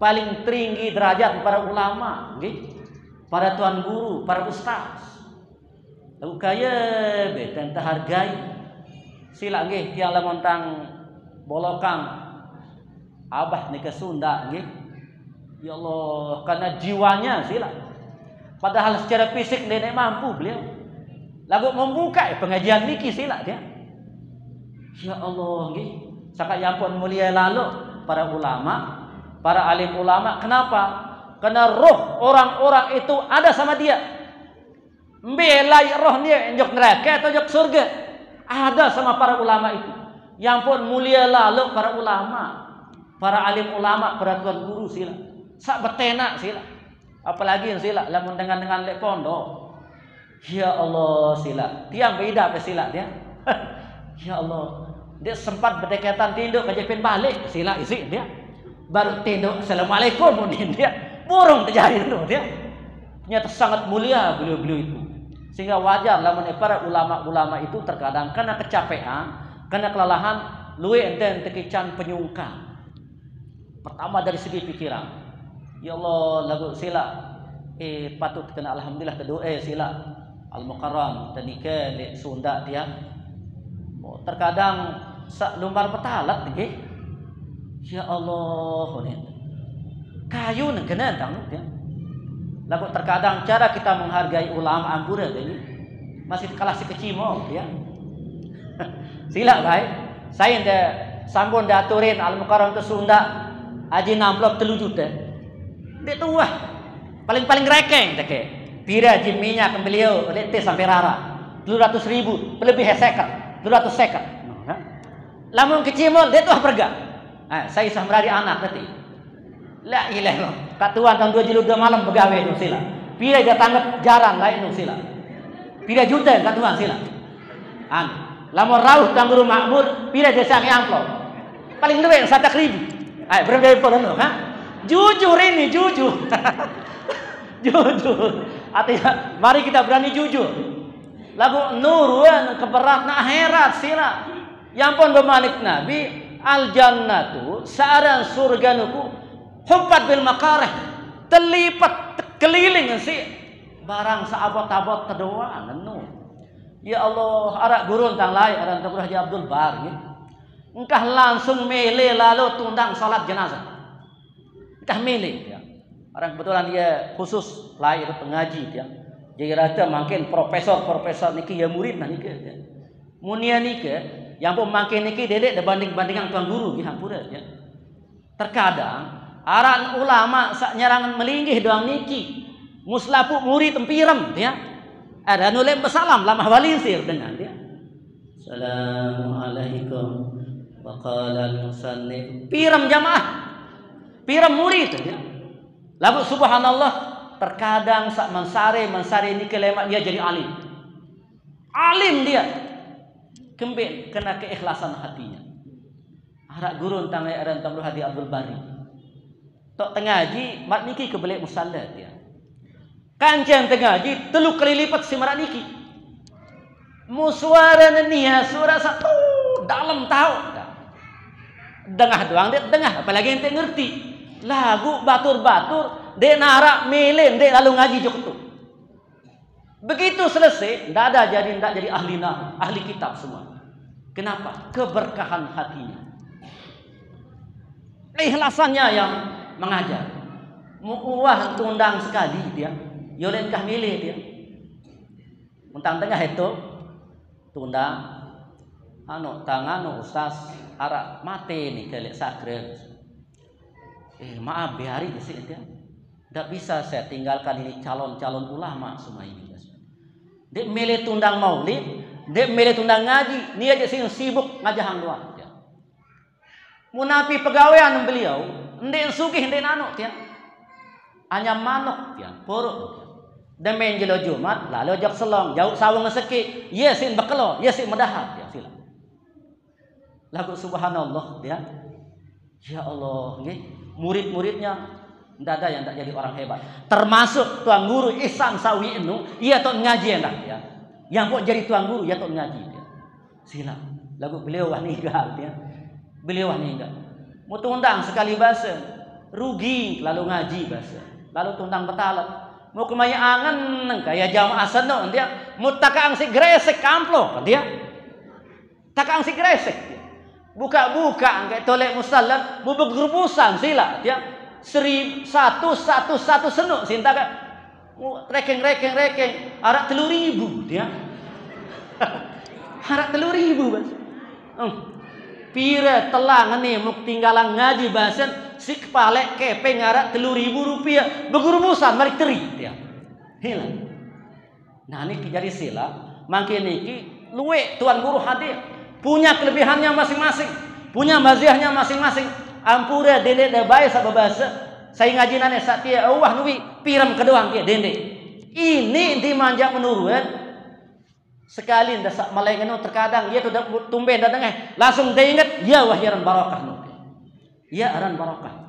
paling tinggi derajat para ulama nggih. Para tuan guru, para ustaz. Lagu kaya beten hargai. Sila nggih tiang lamun tang bolokang abah nika Sunda nggih. Ya Allah, karena jiwanya sila. Padahal secara fisik nenek mampu beliau. Lagu membuka pengajian niki sila dia. Ya Allah nggih. Saka yang pun mulia lalu para ulama, para alim ulama. Kenapa? Karena roh orang-orang itu ada sama dia. Mbelai roh dia njok neraka atau njok surga. Ada sama para ulama itu. Yang pun mulia lalu para ulama, para alim ulama, para tuan guru sila. Sak betena sila. Apalagi sila lamun dengan lek pondok. Ya Allah sila. Tiang beda ke sila dia. Ya Allah. Dia sempat berdekatan tinduk kejepin balik sila isi dia. Baru tinduk assalamualaikum mungkin dia. Burung terjadi itu dia. Ternyata sangat mulia beliau-beliau itu. Sehingga wajar lamun para ulama-ulama itu terkadang karena kecapean, karena kelelahan, luwe enten tekican penyungkang. Pertama dari segi pikiran. Ya Allah lagu sila patut kena alhamdulillah kedua sila al-mukarram tanika le Sunda dia. Oh, terkadang sak lumbar petalat nggih. Ya Allah ni. Kayu nang kena tang dia. Lagu terkadang cara kita menghargai ulama ampura ini masih kalah si kecimo ya. Sila baik. Saya nda sampun daturin al-mukarram ke Sunda aji 60 juta. Dia tua paling rekeng teke pira jiminya kembeliau oleh teh sampai rara 200.000 lebih hesekat 200 sekat Lamun kecimol dia tuh perga. Saya sah meradi anak nanti. La ilaha illallah. Katuan tahun 2 jilid 2 malam begawe nu sila. Pira dia tanggap jarang lain nu sila. Pira juta katuan sila. Lamun rauh tang guru makmur, pira desa ke amplop. Paling luwe 100.000. Berapa pono ha? Jujur ini, jujur. Jujur. Artinya mari kita berani jujur. Lagu nuruan keberat na akhirat sila. Yang pun bermalik Nabi, al jannatu saaran surga nuku hubbat bil makareh, terlipat keliling si barang saabot-abot terdoa nu. Ya Allah, arak gurun tang lai aran Tuan Haji Abdul Bar ya. Engkah langsung mele lalu tundang salat jenazah. Engkah mele ya. Orang kebetulan dia khusus lai pengaji ya. Jadi rata makin profesor niki ya murid nah niki ya. Munia niki yang pun makin niki dedek banding-bandingan tuan guru di hampura ya. Terkadang aran ulama sak nyerangan melinggih doang niki. Muslapu murid tempirem ya. Ada nulem bersalam lamah walinsir dengan dia. Assalamualaikum wa qala al-musannif. Pirem jamaah. Pirem murid ya. Lalu subhanallah terkadang sak mensare niki lemak dia jadi alim. Alim dia. Kembali kena keikhlasan hatinya. Arak gurun tangai aran Tuan Haji Abdul Bari. Tok tengaji mat niki kebelik musalla dia. Kancing tengaji telu kali lipat si marak niki. Muswara nia surah satu dalam tahu. Dengah doang dia dengah apalagi ente ngerti. Lagu batur-batur dia narak melen dia lalu ngaji jok tu. Begitu selesai, ndak jadi ahli nah, ahli kitab semua. Kenapa? Keberkahan hatinya. Ikhlasannya yang mengajar. Mu'uah tundang sekali dia. Yolen kah milih dia. Untang tengah itu tundang tangan ustaz arak mati nih kelek sakre. Maaf biari di sini dia. Ndak bisa saya tinggalkan ini calon-calon ulama semua ini. Dek milih tundang maulid, dek milih tundang ngaji, ni aja sing sibuk ngajahang doang. Munapi pegawaian beliau, ndek sugih ndek nano dia. Hanya manuk dia, porok. Dan main jelo Jumat, lalu jak selong, jauh sawang ngeseki, ye sin bekelo, ye sin medahat dia sila. Lagu subhanallah dia. Ya Allah, nggih, murid-muridnya ndak ada yang tak jadi orang hebat. Termasuk tuan guru Ihsan Sawi itu, ia tok ngaji endak ya. Yang kok jadi tuan guru ia tok ngaji dia. Sila. Lagu beliau meninggal dia. Beliau meninggal. Mau tundang sekali bahasa, rugi lalu ngaji bahasa. Lalu tundang betalat. Mau kemaya angan kayak jamaah seno dia. Mau takaang si gresek kamplo dia. Takaang si gresek. Buka-buka kayak tolek musalla, mau bergerubusan sila dia. 1.111 senuk sinta kan rekeng arak 3.000 dia. Arak 3.000 bas. Pira telang ni muk tinggalan ngaji bahasan si kepala kepeng arak 3.000 rupiah bergurubusan mari teri dia. Hilang. Nah ini jadi sila makin niki luwe tuan guru hadir punya kelebihannya masing-masing, punya maziahnya masing-masing. Ampura dende da bae sa bahasa saya ngaji nane satia Allah nuwi piram kedoang dia dende ini dimanja menurun sekali nda sak malengeno terkadang dia tu tumbe nda dengeh langsung dia ingat ya wahyaran barakah nu ya aran barakah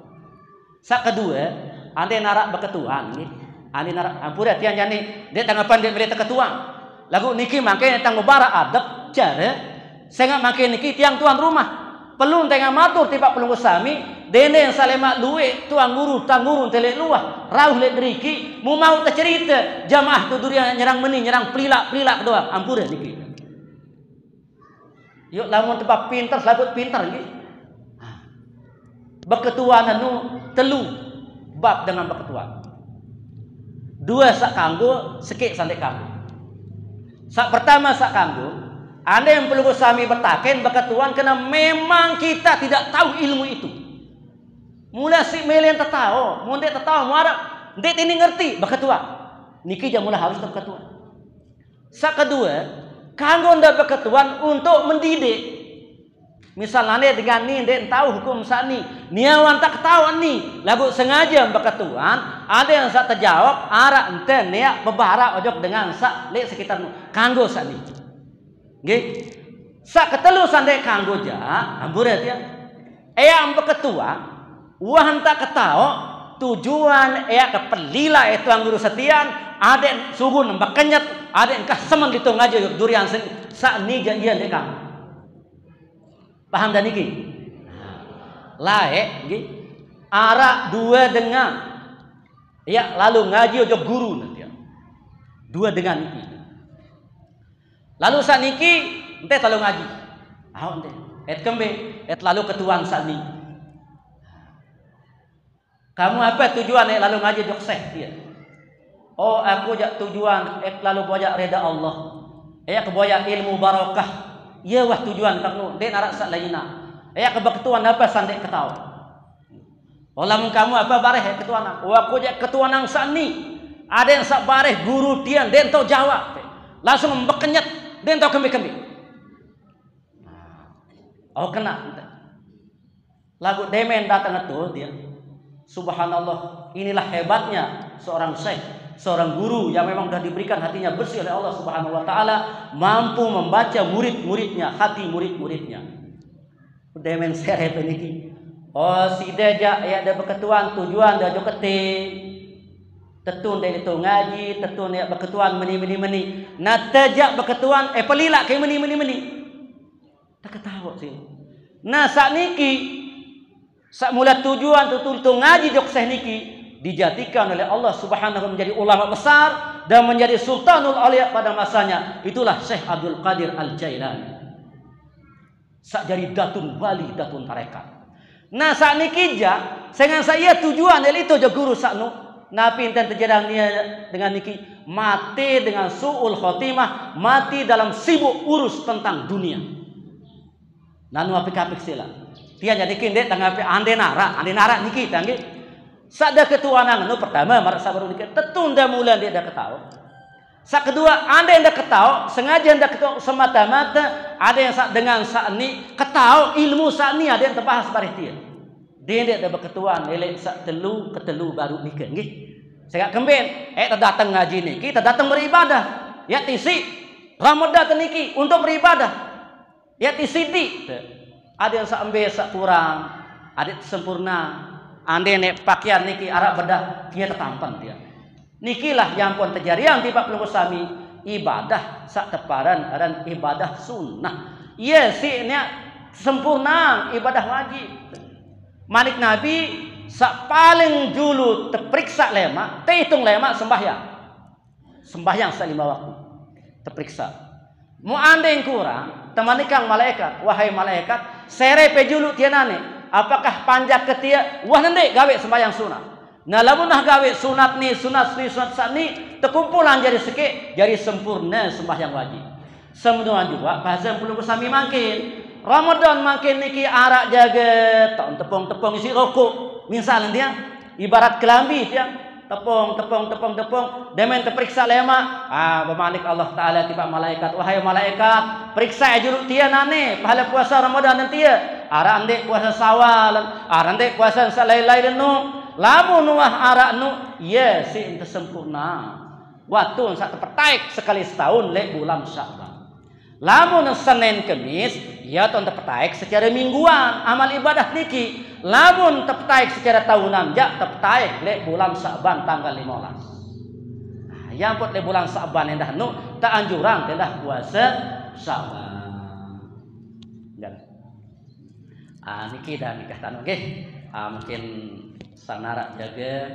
sak kedua ande narak beketuan nggih ande narak ampura tian jani dia tanggapan dia berita ketuang lagu niki mangke tang bara adab cara saya mangke niki tiang tuan rumah pelun tengah matur tiba pelung sami dene yang salema luwe tuang guru tanggurun telek luah rauh lek driki mu mau ta cerita jamaah tu durian nyerang meni nyerang pelilak doang ampura niki yuk lamun tempat pinter selabut pinter nggih beketuan anu telu bab dengan beketuan dua sak kanggo sekik sandek kanggo sak pertama sak kanggo anda yang perlu sami bertaken beketuan karena memang kita tidak tahu ilmu itu. Mula si melian tertahu, munde tertahu, muara, dek ini ngerti beketuan. Niki jam mula harus beketuan. Sak kedua, kanggo ndak beketuan untuk mendidik. Misalnya dengan ni dek tahu hukum sani, niawan tak tahu ni, lagu sengaja berketuan, ada yang sak terjawab, arak enten ya bebarak ojok dengan sak lek sekitar kanggo sani. Nggih. Sak ketelu sandek kanggo ja, amburet ya. Yang berketua, wah tak ketahu tujuan ya kepelila itu angguru setian, ada yang sugun berkenyat, ada yang kasemen di tengah aja durian sak ni janjian dek kang. Paham dan iki? Lae, nggih. Arak dua dengan ya lalu ngaji ojo guru nanti ya. Dua dengan iki. Lalu saniki ente lalu ngaji. Ah ente. Et kembe, et lalu ketuan sani. Kamu apa tujuan lalu ngaji jok seh dia? Oh aku jak tujuan et lalu boyak reda Allah. Keboyak ilmu barakah. Ya wah tujuan kamu den arak sak laina. Kebetulan apa sandek ketahu. Oh lamun kamu apa bareh ketuan. Oh aku jak ketuan nang sani. Ada yang sak bareh guru tian den tau jawab. Langsung bekenyet den tau kembe-kembe. Oh kena. Lagu demen datang itu dia. Subhanallah, inilah hebatnya seorang syekh, seorang guru yang memang sudah diberikan hatinya bersih oleh Allah Subhanahu wa taala, mampu membaca murid-muridnya, hati murid-muridnya. Demen serep niki. Oh si deja ya ada berketuan tujuan dah jo kete. Tetun dari itu ngaji, tetun ya berketuan meni. Nah tajak berketuan pelila kayak meni. Tak ketawa sih. Nah saat niki sak mula tujuan tutul ngaji jok seh niki dijadikan oleh Allah Subhanahu wa menjadi ulama besar dan menjadi sultanul auliya pada masanya. Itulah Syekh Abdul Qadir Al-Jailani. Sak jadi datun wali, datun tarekat. Nah saat niki ja dengan saya tujuan itu je guru saknu napi enten terjadi dengan niki mati dengan suul khotimah, mati dalam sibuk urus tentang dunia. Nanu apik-apik sila. Dia jadi kindek tanggapi ande nara niki tanggi. Sada ketuanan anu pertama marasa baru niki tetunda mulan dia dah ketahu. Sak kedua ande dah ketahu, sengaja dah ketahu semata-mata ada yang sak dengan sak ni ketahu ilmu sak ni ada yang terbahas barih dia. Dia dah berketuan elek sak telu ketelu baru niki nggih. Saya kemben datang ngaji ni, kita datang beribadah. Ya tisi Ramadan niki untuk beribadah. Ya tisiti ada yang sak ambe sak kurang, ada sempurna. Ande nek pakaian niki arak bedah dia tertampan dia. Nikilah yang pun terjadi yang tiba pelunggu sami ibadah sak teparan dan ibadah sunnah. Iya si nek sempurna ibadah wajib. Malik Nabi sak paling dulu terperiksa lema, terhitung lema sembahyang. Sembahyang sak 5 waktu. Terperiksa. Mu ande yang kurang, temanikang malaikat, wahai malaikat, sere pejulu tianane. Apakah panjak ketia wah nende gawe sembahyang sunat. Nah lamun nah gawe sunat sak ni terkumpulan jadi seke jadi sempurna sembahyang wajib. Semua juga bahasa perlu sami makin. Ramadan makin niki arak jaga tahun tepung isi rokok. Misalnya dia ibarat kelambi dia tepung demen terperiksa lema. Bermanik Allah Taala tiba malaikat, wahai malaikat, periksa ajurut dia nane pahala puasa Ramadan nanti ya. Ara ande puasa Sawal, ara ande puasa salai-lai nu. Lamun wah ara nu, ya si ente sempurna. Waktu sak terpetaik sekali setahun lek bulan Sya'ban. Lamun Senin Kemis, ya ton terpetaik secara mingguan amal ibadah niki. Lamun terpetaik secara tahunan, ja terpetaik lek bulan Sya'ban tanggal 15. Yang pot lek bulan Sya'ban endah nu tak anjuran endah puasa Sya'ban. Niki dah nikah tanu nggih. Mungkin sang narak jaga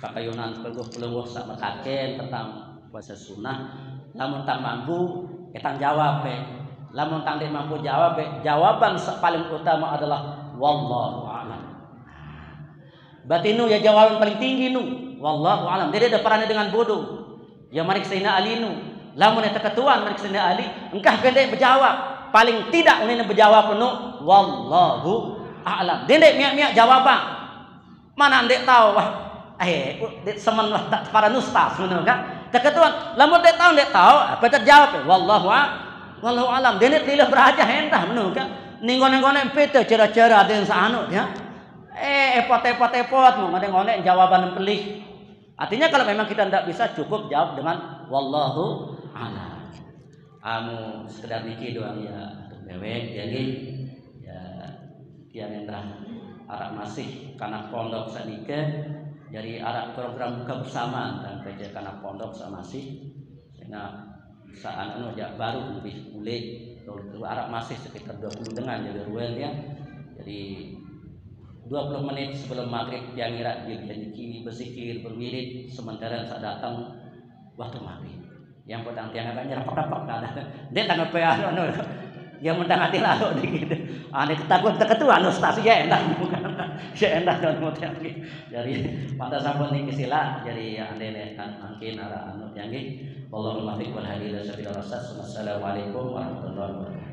pakayunan pelungguh sak mekaken tentang puasa sunnah. Lamun tak mampu kita jawab Lamun tak mampu jawab jawaban paling utama adalah wallahu a'lam. Batinu ya jawaban paling tinggi nu wallahu a'lam. Dia ada perannya dengan bodoh. Ya marik Sayyidina Ali nu. Lamun eta ketuan marik Sayyidina Ali, engkah pendek berjawab. Paling tidak ini berjawab nu wallahu a'lam. Dendek miak jawaban. Mana ndek tahu wah semen wah para ustaz ngono kan. Keketuan lamun ndek tahu apa terjawab wallahu a'lam. Dendek lilih beraja hentah ngono kan. Ninggone-nggone pete cara-cara den saanut ya. Epot mau ngone jawaban pelih. Artinya kalau memang kita tidak bisa cukup jawab dengan wallahu a'lam. Anu sekedar niki doang ya dewek jadi ya kian endah arak masih karena pondok sanika jadi arak program buka bersama dan kerja karena pondok sama masih sehingga saat anu ya baru lebih mulai arak masih sekitar 20 dengan jadi ruel ya. Jadi 20 menit sebelum maghrib yang ngira dia janji berzikir berwirid sementara saat datang waktu maghrib. Yang pedang tiang apa nyerap-nyerap ada. Dia tanggal PA anu yang mendang hati lalu dikit. Ane ketakut ketua anu stasi ya enak bukan. Ya enak dan motel. Jadi pada sampun niki sila jadi ane mungkin arah anu yang nggih. Wallahu muwaffiq wal hadi ila sabilir rasyad. Wassalamualaikum warahmatullahi wabarakatuh.